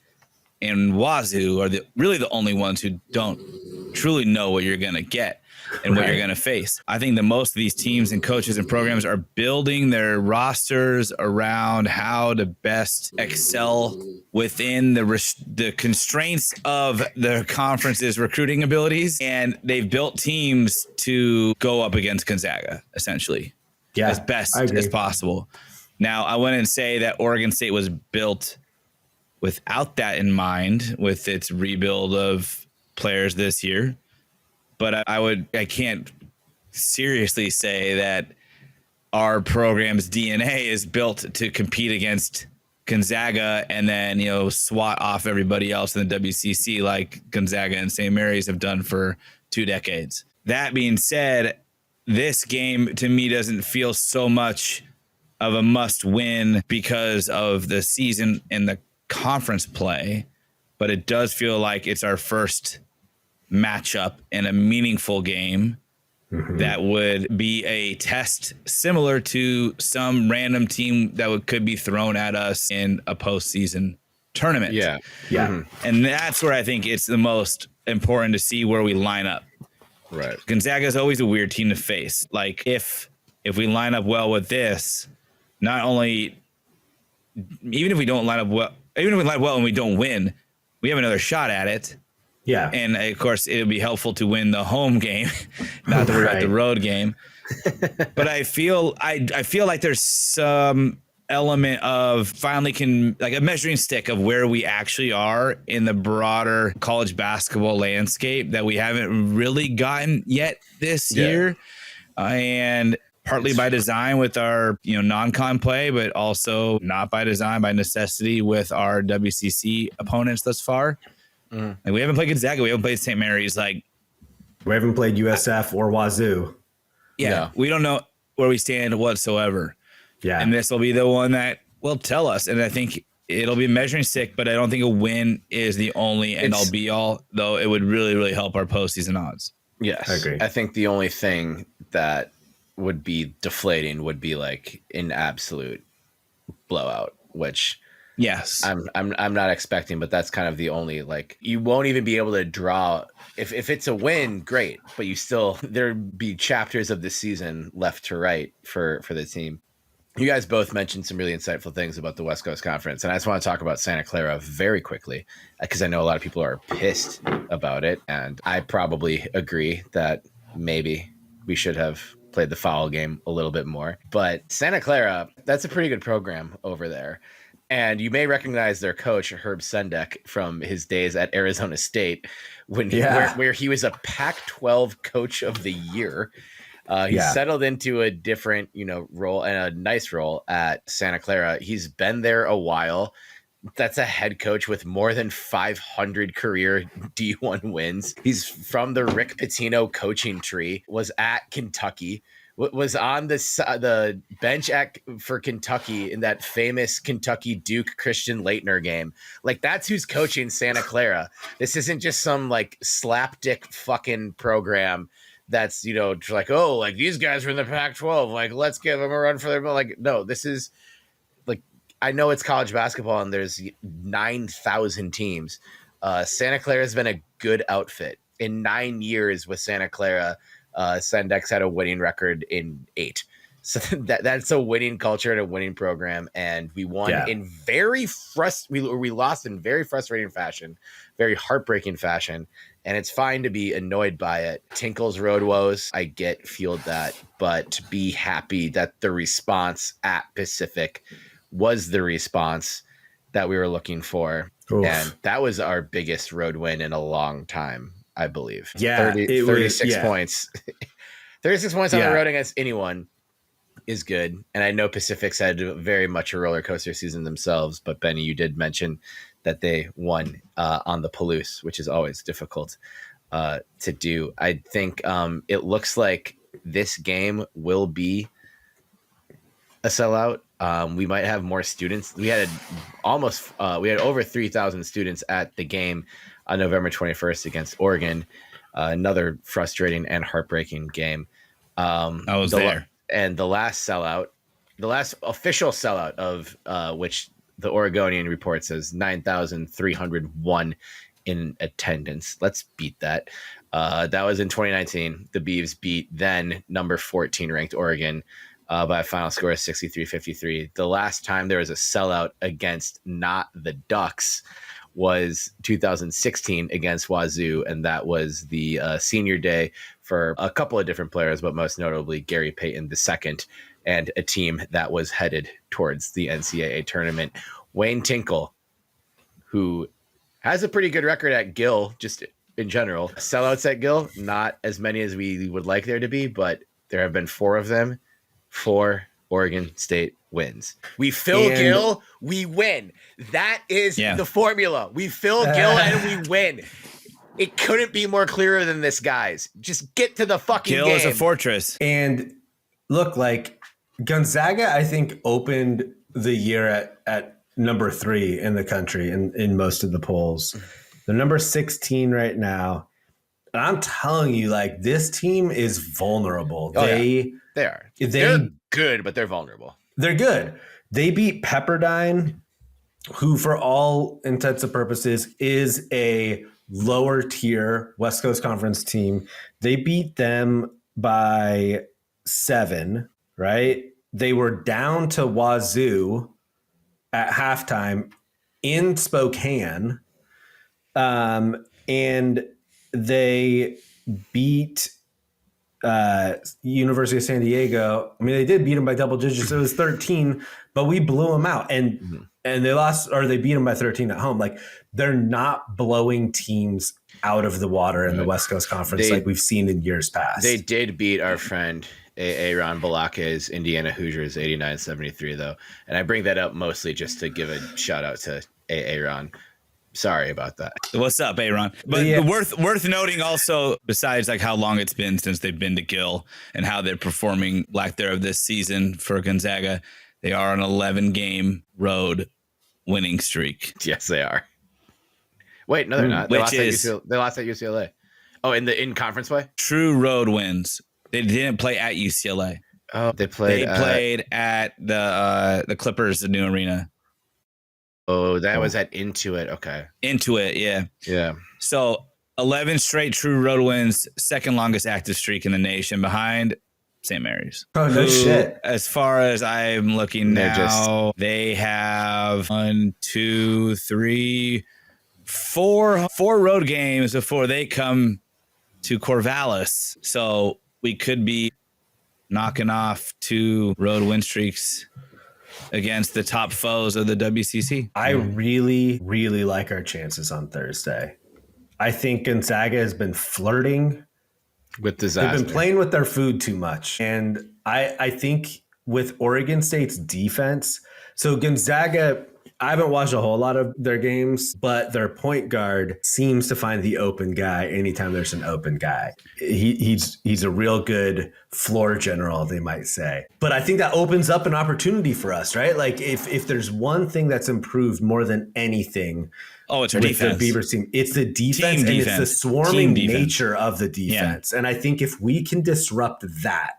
in Wazoo are really the only ones who don't truly know what you're going to get and what you're going to face. I think that most of these teams and coaches and programs are building their rosters around how to best excel within the constraints of the conference's recruiting abilities. And they've built teams to go up against Gonzaga, essentially, as best as possible. Now, I wouldn't say that Oregon State was built without that in mind with its rebuild of players this year. But I can't seriously say that our program's DNA is built to compete against Gonzaga and then, swat off everybody else in the WCC like Gonzaga and St. Mary's have done for 2 decades. That being said, this game to me doesn't feel so much of a must win because of the season and the conference play, but it does feel like it's our first matchup in a meaningful game that would be a test similar to some random team that could be thrown at us in a postseason tournament. Yeah. And that's where I think it's the most important to see where we line up. Right. Gonzaga is always a weird team to face. Like if we line up well with this, not only even if we don't line up well, even if we line up well and we don't win, we have another shot at it. Yeah. And of course, it would be helpful to win the home game, not to worry about the road game. But I feel like there's some element of finally like a measuring stick of where we actually are in the broader college basketball landscape that we haven't really gotten yet this year. And partly by design with our, non-con play, but also not by design, by necessity with our WCC opponents thus far. Like we haven't played Gonzaga. We haven't played St. Mary's. Like we haven't played USF or Wazoo. Yeah. We don't know where we stand whatsoever. Yeah. And this will be the one that will tell us. And I think it'll be a measuring stick, but I don't think a win is the only end all be all, though it would really, really help our postseason odds. Yes. I agree. I think the only thing that would be deflating would be like an absolute blowout, which I'm not expecting, but that's kind of the only, like, you won't even be able to draw if it's a win, great, but there'd be chapters of the season left to write for the team. You guys both mentioned some really insightful things about the West Coast Conference, and I just want to talk about Santa Clara very quickly because I know a lot of people are pissed about it, and I probably agree that maybe we should have played the foul game a little bit more. But Santa Clara, that's a pretty good program over there. And you may recognize their coach, Herb Sendek, from his days at Arizona State, where he was a Pac-12 Coach of the Year. He settled into a different, role, and a nice role at Santa Clara. He's been there a while. That's a head coach with more than 500 career D1 wins. He's from the Rick Pitino coaching tree, was at Kentucky, was on the bench for Kentucky in that famous Kentucky Duke Christian Laettner game. Like, that's who's coaching Santa Clara. This isn't just some like slapdick fucking program that's, like, oh, like these guys were in the Pac-12, like let's give them a run for their, like, no, this is like, I know it's college basketball and there's 9,000 teams. Santa Clara has been a good outfit. In 9 years with Santa Clara, Sendek's had a winning record in 8. So that's a winning culture and a winning program. And we won in we lost in very frustrating fashion, very heartbreaking fashion. And it's fine to be annoyed by it. Tinkle's road woes, I fueled that, but be happy that the response at Pacific was the response that we were looking for. Oof. And that was our biggest road win in a long time, I believe. Yeah. 36 points. 36 points on the road against anyone is good. And I know Pacific's had very much a roller coaster season themselves, but Benny, you did mention that they won on the Palouse, which is always difficult to do. I think it looks like this game will be a sellout. We might have more students. We had over 3,000 students at the game on November 21st against Oregon. Another frustrating and heartbreaking game. I was there. And the last official sellout of which the Oregonian report says 9,301 in attendance. Let's beat that. That was in 2019. The Beavs beat then number 14 ranked Oregon by a final score of 63-53. The last time there was a sellout against not the Ducks was 2016 against Wazoo, and that was the senior day for a couple of different players, but most notably Gary Payton II and a team that was headed towards the NCAA tournament. Wayne Tinkle, who has a pretty good record at Gill, just in general. Sellouts at Gill, not as many as we would like there to be, but there have been 4 of them. 4 Oregon State wins. We fill Gill, we win. That is the formula. We fill Gill and we win. It couldn't be more clearer than this, guys. Just get to the fucking Gill game. Gill is a fortress. And look, like Gonzaga, I think, opened the year at number 3 in the country in most of the polls. They're number 16 right now. And I'm telling you, like, this team is vulnerable. They are. They're good, but they're vulnerable. They're good. They beat Pepperdine, who, for all intents and purposes, is a lower tier West Coast Conference team. They beat them by 7, right? They were down to Wazoo at halftime in Spokane, and they beat University of San Diego. I mean, they did beat them by double digits. It was 13, but we blew them out, and they lost, or they beat them by 13 at home. Like, they're not blowing teams out of the water in the West Coast Conference like we've seen in years past. They did beat our friend Aaron Balaka's Indiana Hoosiers 89-73, though, and I bring that up mostly just to give a shout out to Aaron. Sorry about that. What's up, Aaron? But worth noting also, besides like how long it's been since they've been to Gill and how they're performing lack thereof this season for Gonzaga, they are on an 11-game road winning streak. Yes, they are. Wait, no, they're not. They lost at UCLA. Oh, in conference play? True road wins. They didn't play at UCLA. Oh, they played at the Clippers, the new arena. Oh, that was at Intuit. Okay. Intuit, yeah. Yeah. So 11 straight true road wins, second longest active streak in the nation behind St. Mary's. Oh, no shit. As far as I'm looking now, they have 1, 2, 3, 4 road games before they come to Corvallis. So we could be knocking off 2 road win streaks against the top foes of the WCC. I really, really like our chances on Thursday. I think Gonzaga has been flirting with disaster. They've been playing with their food too much. And I think with Oregon State's defense, so Gonzaga, I haven't watched a whole lot of their games, but their point guard seems to find the open guy anytime there's an open guy. He's a real good floor general, they might say. But I think that opens up an opportunity for us, right? Like if there's one thing that's improved more than anything, it's our defense. The Beavers team. It's the defense, and it's the swarming nature of the defense. Yeah. And I think if we can disrupt that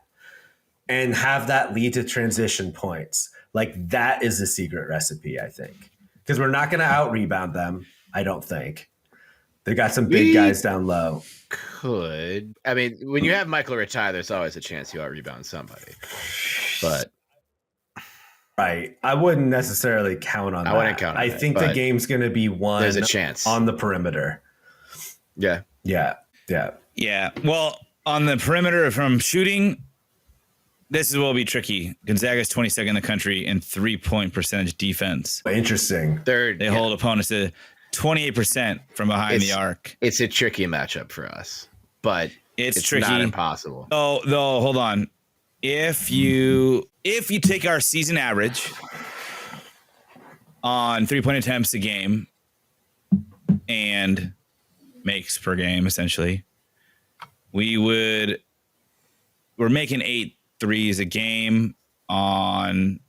and have that lead to transition points, like that is the secret recipe, I think. Because we're not going to out-rebound them, I don't think. They got some big guys down low. Could. I mean, when you have Michael retire, there's always a chance you out-rebound somebody. But right. I wouldn't necessarily count on that. I wouldn't count on I think the game's going to be won there's a chance on the perimeter. Yeah. Yeah. Well, on the perimeter from shooting, this is what will be tricky. Gonzaga's 22nd in the country in 3-point percentage defense. Interesting. They hold opponents to 28% from behind the arc. It's a tricky matchup for us, but it's tricky. Not impossible. Oh, though, hold on. If you take our season average on 3-point attempts a game and makes per game, essentially, we're making 8 threes a game on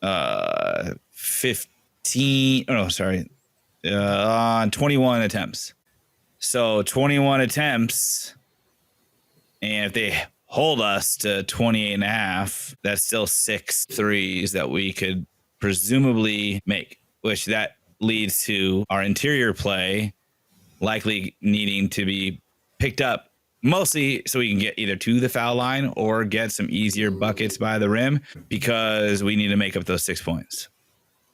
21 attempts. So 21 attempts, and if they hold us to 28 and a half, that's still 6 threes that we could presumably make, which that leads to our interior play likely needing to be picked up mostly so we can get either to the foul line or get some easier buckets by the rim, because we need to make up those 6 points.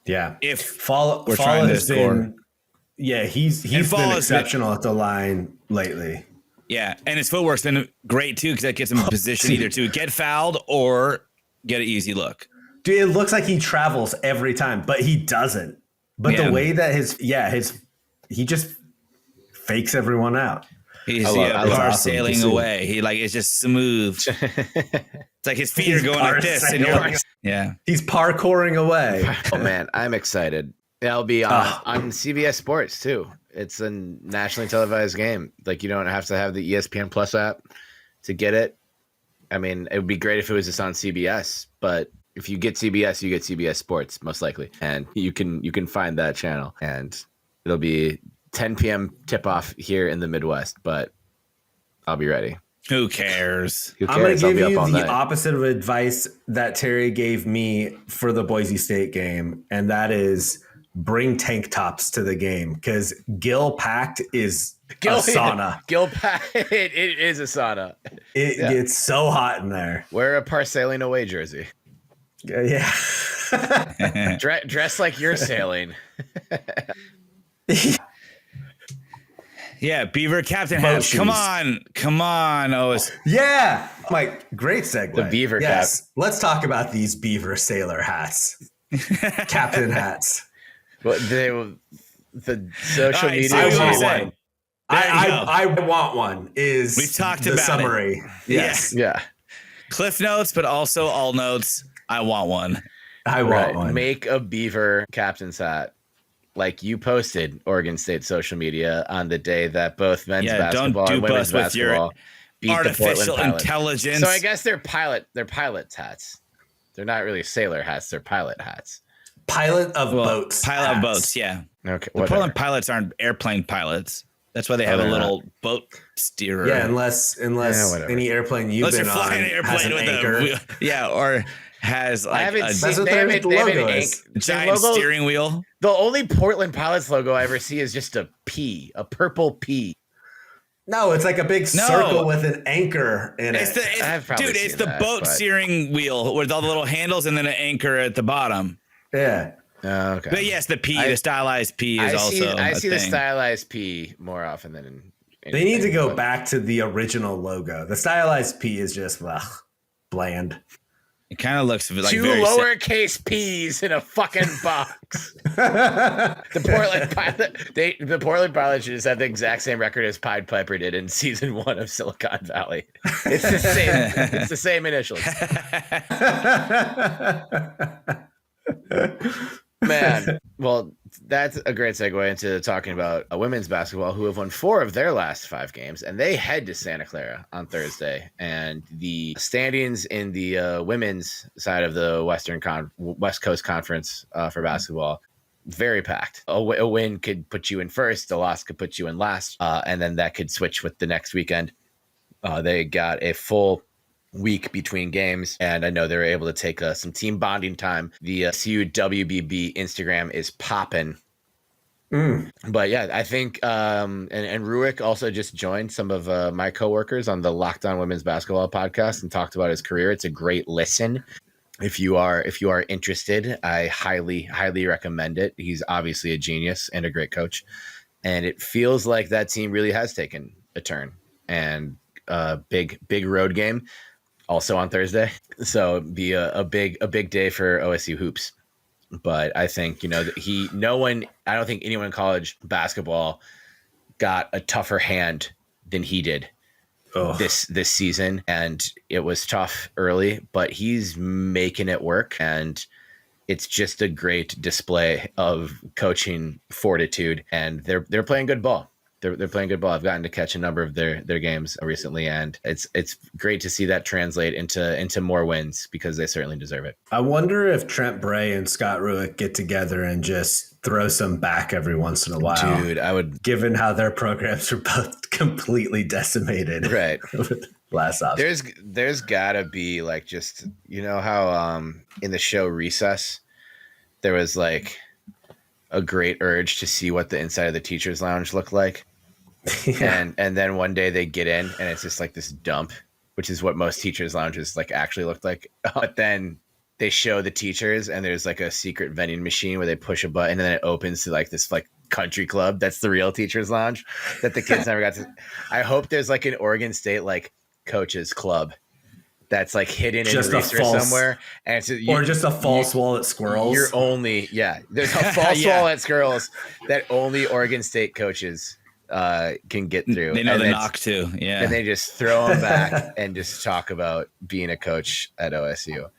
Yeah. If Fall we're trying to score. He's been exceptional at the line lately. Yeah, and his footwork's been great too, because that gets him in position either to get fouled or get an easy look. Dude, it looks like he travels every time, but he doesn't. But the way that he just fakes everyone out. He's sailing away. He it's just smooth. It's like his feet are going like this, and you're like, yeah, he's parkouring away. Oh man, I'm excited. It'll be on CBS Sports too. It's a nationally televised game. Like, you don't have to have the ESPN Plus app to get it. I mean, it would be great if it was just on CBS, but if you get CBS, you get CBS Sports most likely, and you can find that channel, and it'll be 10 p.m. tip off here in the Midwest, but I'll be ready. Who cares? I'm going to give you the opposite of advice that Terry gave me for the Boise State game, and that is bring tank tops to the game, because Gill packed is a sauna. Gill packed, it is a sauna. It gets so hot in there. Wear a Parcelling away jersey. Yeah. Dress like you're sailing. Yeah, Beaver captain hats. Come on, Otis. Yeah, Mike, great segue. The Beaver cap. Let's talk about these Beaver sailor hats, captain hats. Well, the social media. I want one. We talked the about summary. It. Yes. Yeah. Cliff notes, but also all notes. I want one. I want one. Make a Beaver captain's hat. Like you posted Oregon State social media on the day that both men's basketball and women's basketball beat artificial the Portland intelligence. So I guess they're pilot hats. They're not really sailor hats. They're pilot hats. Pilot of boats. Pilot of boats, yeah. Okay. The Portland pilots aren't airplane pilots. That's why they have a little boat steerer. Yeah, unless any airplane you've been on has an anchor. Or has like I haven't a seen the logo giant steering wheel. The only Portland Pilots logo I ever see is just a purple P. No, it's like a big circle with an anchor in it. It's the boat steering wheel with all the little handles and then an anchor at the bottom. Yeah. Okay. But yes, the stylized P is also. I see the stylized P more often than they need to go back to the original logo. The stylized P is just bland. It kind of looks like two lowercase P's in a fucking box. The Portland Pilots should just have the exact same record as Pied Piper did in season 1 of Silicon Valley. It's the same. It's the same initials. Man, well, that's a great segue into talking about women's basketball, who have won 4 of their last 5 games, and they head to Santa Clara on Thursday. And the standings in the women's side of the West Coast Conference for basketball, very packed. A win could put you in first, a loss could put you in last, and then that could switch with the next weekend. They got a full week between games, and I know they were able to take some team bonding time. The CUWBB Instagram is popping. But yeah, I think and Ruick also just joined some of my coworkers on the Locked On Women's Basketball podcast and talked about his career. It's a great listen. If you are interested, I highly recommend it. He's obviously a genius and a great coach, and it feels like that team really has taken a turn. And big road game also on Thursday, so it'd be a big day for OSU hoops. But I think, I don't think anyone in college basketball got a tougher hand than he did this season. And it was tough early, but he's making it work. And it's just a great display of coaching fortitude. And they're playing good ball. They're playing good ball. I've gotten to catch a number of their games recently, and it's great to see that translate into more wins because they certainly deserve it. I wonder if Trent Bray and Scott Ruick get together and just throw some back every once in a while. Dude, I would. Given how their programs are both completely decimated, right? Last off, there's gotta be like just how in the show Recess there was like a great urge to see what the inside of the teacher's lounge looked like. Yeah. And then one day they get in and it's just like this dump, which is what most teachers' lounges like actually looked like. But then they show the teachers and there's like a secret vending machine where they push a button and then it opens to like this like country club. That's the real teacher's lounge that the kids never got to. I hope there's like an Oregon State like coaches club that's like hidden in research somewhere, and it's just a false wall at Squirrels. There's a false wall at Squirrels that only Oregon State coaches can get through. They know the knock too. Yeah. And they just throw them back and just talk about being a coach at OSU.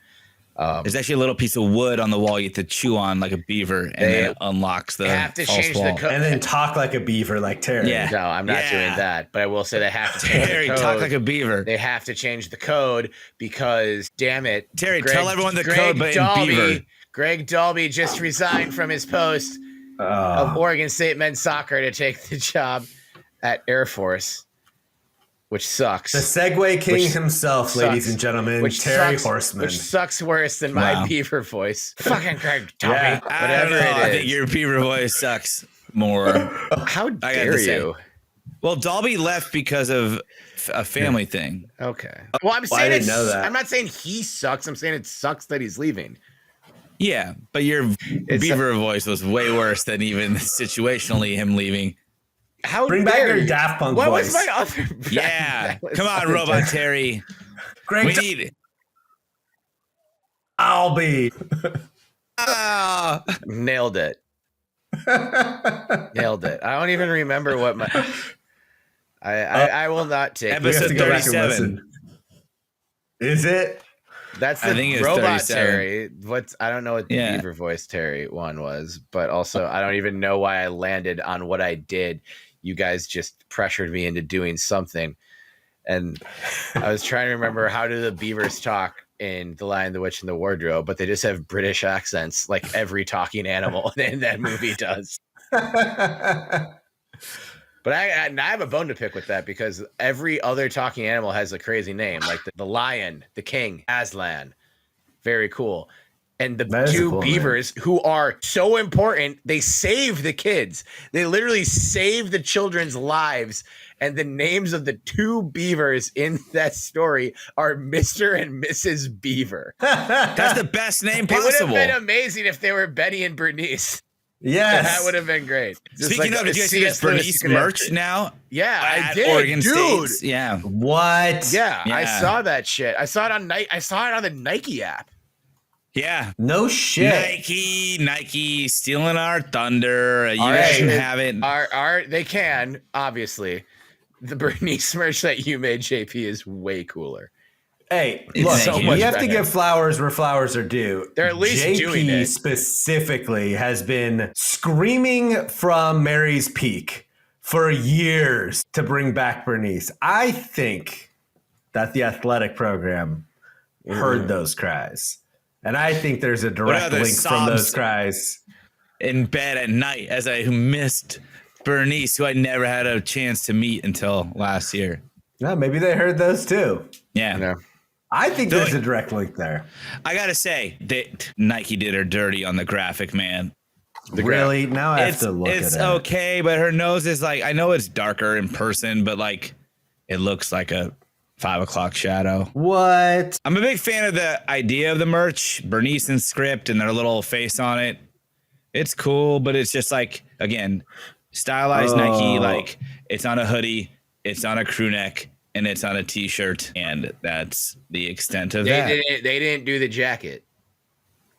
There's actually a little piece of wood on the wall you have to chew on like a beaver, and then it unlocks the have to change wall. the code. And then talk like a beaver like Terry. Yeah. No, I'm not doing that. But I will say they have to change Terry, the code. talk like a beaver. They have to change the code because, damn it. Terry, tell everyone the code, but in beaver. Greg Dalby just resigned from his post of Oregon State men's soccer to take the job at Air Force, which sucks. The Segway King himself, ladies and gentlemen, Terry Horseman. Which sucks worse than my beaver voice. Fucking Greg Dalby. Yeah, Whatever it is. I think your beaver voice sucks more. How dare you? Well, Dalby left because of a family thing. Okay. Well, I'm saying I didn't know that. I'm not saying he sucks. I'm saying it sucks that he's leaving. Yeah, but your beaver voice was way worse than even situationally him leaving. Bring back your Daft Punk voice. What was my other? Yeah, come on, Robot Terry. Greg, we need. I'll be. Nailed it. Nailed it. I don't even remember what my. I will not take episode 37. Is it? That's the Robot Terry. I don't know what the Beaver voice Terry one was, but also I don't even know why I landed on what I did. You guys just pressured me into doing something. And I was trying to remember, how do the beavers talk in The Lion, the Witch, and the Wardrobe? But they just have British accents like every talking animal in that movie does. But I have a bone to pick with that because every other talking animal has a crazy name, like the lion, the king, Aslan. Very cool. And the two beavers who are so important, they save the kids. They literally save the children's lives. And the names of the two beavers in that story are Mr. and Mrs. Beaver. That's the best name possible. It would have been amazing if they were Betty and Bernice. Yes. That would have been great. Speaking of, did you guys see this Bernice merch now? Yeah, I did. Oregon dude. State. Yeah. What? Yeah, I saw that shit. I saw it on the Nike app. Yeah. No shit. Nike stealing our thunder. You guys can have it. They can, obviously. The Bernice merch that you made, JP, is way cooler. Hey, look, we have to give flowers where flowers are due. They're at least JP doing it. Specifically has been screaming from Mary's Peak for years to bring back Bernice. I think that the athletic program heard those cries. And I think there's a direct link from those cries. In bed at night as I missed Bernice, who I never had a chance to meet until last year. Yeah, maybe they heard those too. Yeah. No. I think there's a direct link there. I got to say, Nike did her dirty on the graphic, man. Really? Now I have to look at it. It's okay, but her nose is like, I know it's darker in person, but like it looks like a 5 o'clock shadow. What? I'm a big fan of the idea of the merch, Bernice and script and their little face on it. It's cool, but it's just like, again, stylized Nike. Like it's on a hoodie, it's on a crew neck, and it's on a t-shirt, and that's the extent of that. They didn't do the jacket.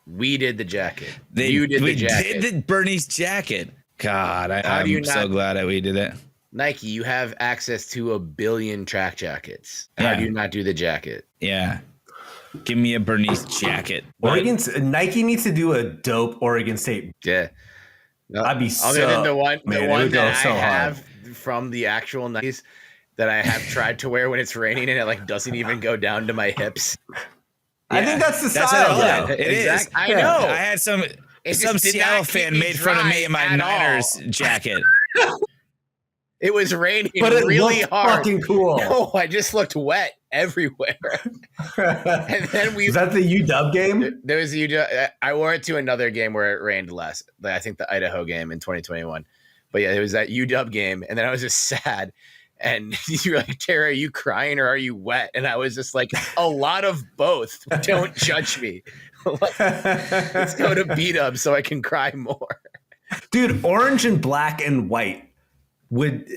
We did the jacket. You did the jacket. We did Bernie's jacket. God, I'm so glad that we did it. Nike, you have access to 1 billion track jackets. How do you not do the jacket? Yeah. Give me a Bernice jacket. Nike needs to do a dope Oregon State. Yeah. No, I'd be other than the one that I have from the actual Nikes that I have tried to wear when it's raining and it like doesn't even go down to my hips. I think that's the style. It is. I know. I had some Seattle fan made fun of me in my Niners jacket. It was raining, but it really hard. Fucking cool. No, I just looked wet everywhere. And then was that the UW game? There was UW. I wore it to another game where it rained less. I think the Idaho game in 2021. But yeah, it was that UW game, and then I was just sad. And you were like, Tara, are you crying or are you wet? And I was just like, a lot of both. Don't judge me. Let's go to beat up so I can cry more. Dude, orange and black and white would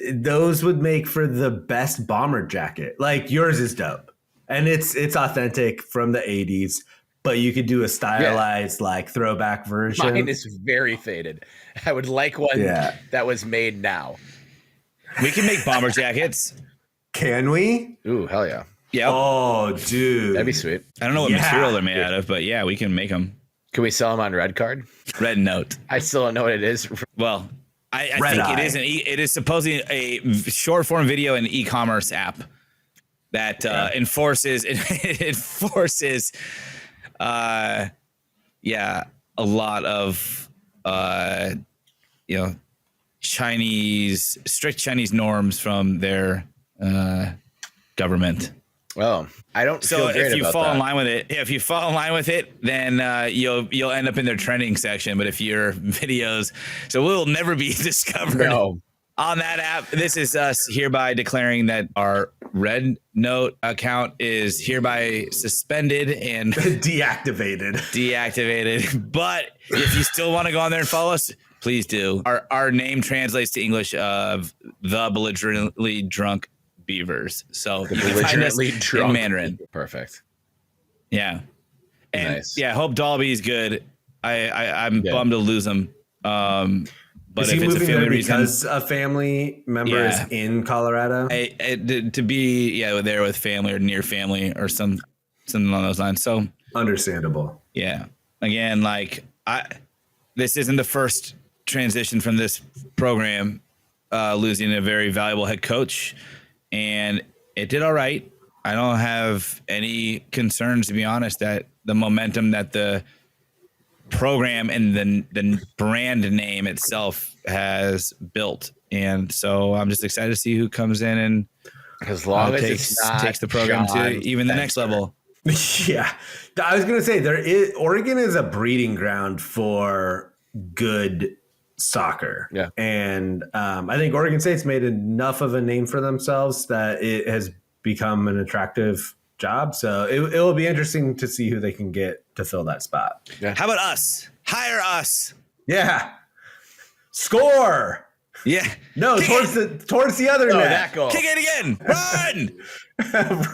make for the best bomber jacket. Like yours is dope. And it's authentic from the 80s, but you could do a stylized like throwback version. Mine is very faded. I would like one that was made now. We can make bomber jackets. Can we? Ooh, hell yeah. Yeah. Oh, dude. That'd be sweet. I don't know what material they're made out of, but yeah, we can make them. Can we sell them on Red Card? Red Note. I still don't know what it is. Well, I think it is supposedly a short form video and e-commerce app that enforces a lot of strict Chinese norms from their government. Oh, I don't. So if you fall in line with it, then you'll end up in their trending section. But if your videos, so we'll never be discovered on that app. This is us hereby declaring that our Red Note account is hereby suspended and deactivated. But if you still want to go on there and follow us, please do. Our name translates to English of the belligerently drunk Beavers. So you can find us in Mandarin. Perfect. Yeah. And hope Dalby's good. I'm bummed to lose him. But is if he it's a family reason, because a family member is in Colorado, to be there with family or near family or something along those lines. So understandable. Yeah. Again, this isn't the first transition from this program, losing a very valuable head coach, and it did all right. I don't have any concerns, to be honest, that the momentum that the program and the brand name itself has built. And so I'm just excited to see who comes in and as long as takes the program to even the next level. Yeah. I was going to say Oregon is a breeding ground for good soccer. Yeah. And I think Oregon State's made enough of a name for themselves that it has become an attractive job. So it will be interesting to see who they can get to fill that spot. Yeah. How about us? Hire us. Yeah. Score. Yeah. No, towards the other net. That goal. Kick it again. Run.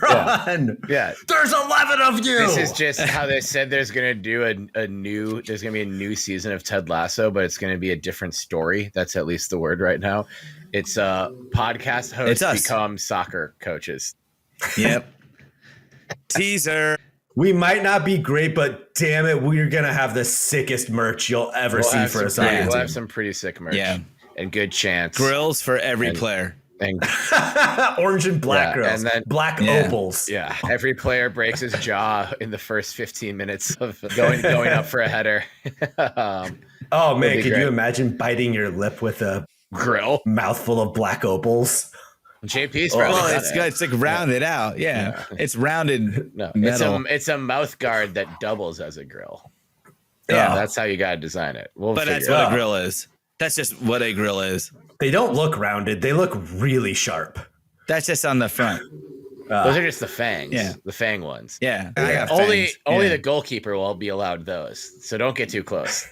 Run. Yeah. There's 11 of you. This is just how they said there's going to do there's going to be a new season of Ted Lasso, but it's going to be a different story. That's at least the word right now. It's podcast hosts become soccer coaches. Yep. Teaser. We might not be great, but damn it, we're going to have the sickest merch you'll ever see for a soccer team. We'll have some pretty sick merch. Yeah. And good chance. Grills for every player. And orange and black grills. And then black opals. Yeah. Every player breaks his jaw in the first 15 minutes of going up for a header. Oh, man. Could you imagine biting your lip with a grill mouthful of black opals? JP's it's like rounded out. Yeah. It's rounded. No, metal. It's a mouth guard that doubles as a grill. Yeah, that's how you got to design it. But that's what a grill is. That's just what a grill is. They don't look rounded. They look really sharp. That's just on the front. Those are just the fangs. Yeah. The fang ones. Yeah. Only the goalkeeper will be allowed those. So don't get too close.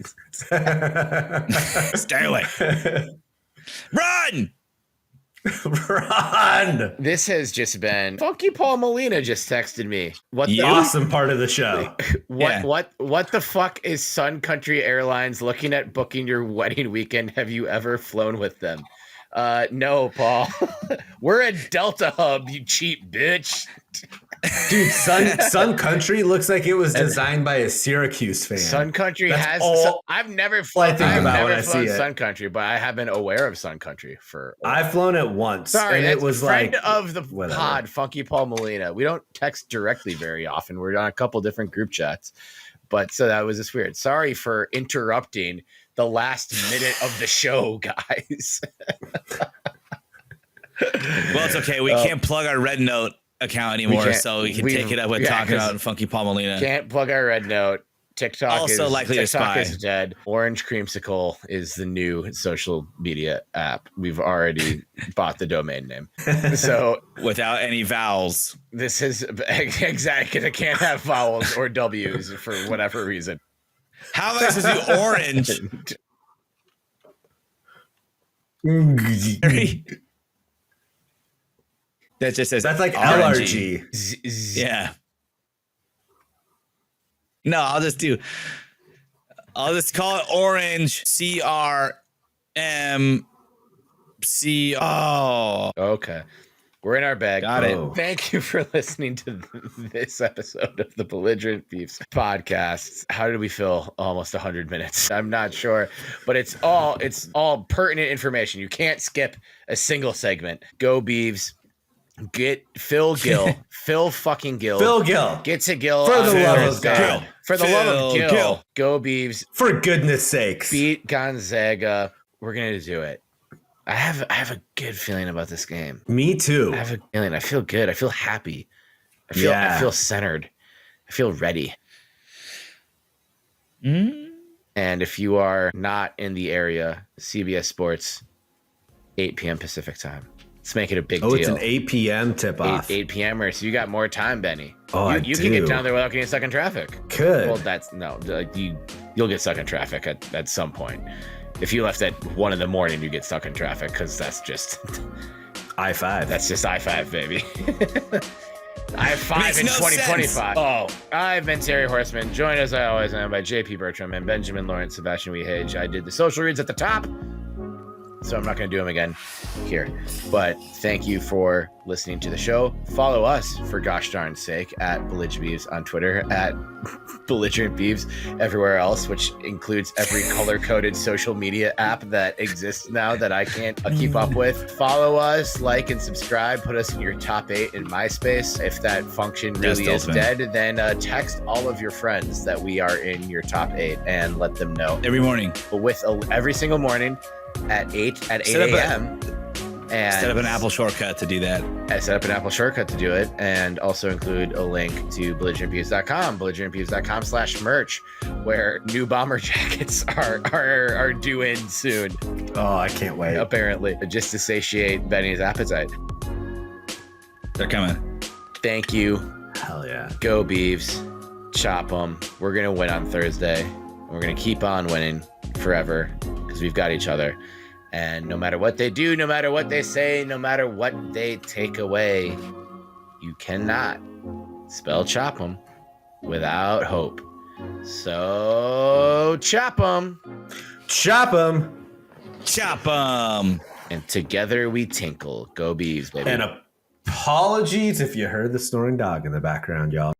Stay away. Run! Run! This has just been Funky Paul Molina just texted me. What the awesome part of the show? What the fuck is Sun Country Airlines looking at booking your wedding weekend? Have you ever flown with them? No, Paul. We're a Delta hub, you cheap bitch. Dude, Sun Country looks like it was designed by a Syracuse fan. Sun Country I've never flown Sun Country, but I have been aware of Sun Country for. I've flown it once. Sorry, and it was friend of the pod, Funky Paul Molina. We don't text directly very often. We're on a couple different group chats, but so that was just weird. Sorry for interrupting the last minute of the show, guys. Well, it's okay. We can't plug our Red Note account anymore, so we can take it up with talking about Funky Paul Molina. Can't plug our Red Note. TikTok also likely to spy. Is dead. Orange Creamsicle is the new social media app. We've already bought the domain name. So without any vowels. This is exactly. I can't have vowels or W's for whatever reason. How am I supposed to do orange? That just says that's like LRG. Yeah. No, I'll just call it orange. CRMC. Oh. Okay. We're in our bag. Got it. Thank you for listening to this episode of the Belligerent Beavs Podcast. How did we fill almost 100 minutes? I'm not sure, but it's all pertinent information. You can't skip a single segment. Go Beavs. Get Phil Gill. Phil fucking Gill. Phil Gill. Get to Gill. For the love of God. For the love of Gill. Go Beavs. For goodness sakes. Beat Gonzaga. We're going to do it. I have a good feeling about this game. Me too. I have a feeling. I feel good. I feel happy. I feel centered. I feel ready. And if you are not in the area, CBS Sports, 8 p.m. Pacific time. Let's make it a big deal. Oh, it's an 8 p.m. tip-off. 8 p.m. So you got more time, Benny. Oh, you can get down there without getting stuck in traffic. Could. Well, you'll get stuck in traffic at some point. If you left at 1 a.m, you get stuck in traffic because that's just I-5. That's just I-5, baby. I-5 in 2025. Sense. Oh, I've been Terry Horseman, joined as I always am by JP Bertram and Benjamin Lawrence Sebastian Wehage. I did the social reads at the top, so I'm not going to do them again here. But thank you for listening to the show. Follow us, for gosh darn sake, at Belligerent Beavs on Twitter, at Belligerent Beavs everywhere else, which includes every color-coded social media app that exists now that I can't keep up with. Follow us, like, and subscribe. Put us in your top 8 in MySpace. If that function really is dead, then text all of your friends that we are in your top 8 and let them know. Every morning. Every single morning. At 8 a.m. And set up an Apple shortcut to do that. I set up an Apple shortcut to do it, and also include a link to belligerentbeavs.com, belligerentbeavs.com/merch, where new bomber jackets are due in soon. Oh, I can't wait. Apparently, just to satiate Benny's appetite. They're coming. Thank you. Hell yeah. Go Beavs. Chop them. We're going to win on Thursday. And we're going to keep on winning forever. Because we've got each other. And no matter what they do, no matter what they say, no matter what they take away, you cannot spell chop 'em without hope. So chop 'em. Chop 'em. Chop 'em. And together we tinkle. Go Beavs, baby. And apologies if you heard the snoring dog in the background, y'all.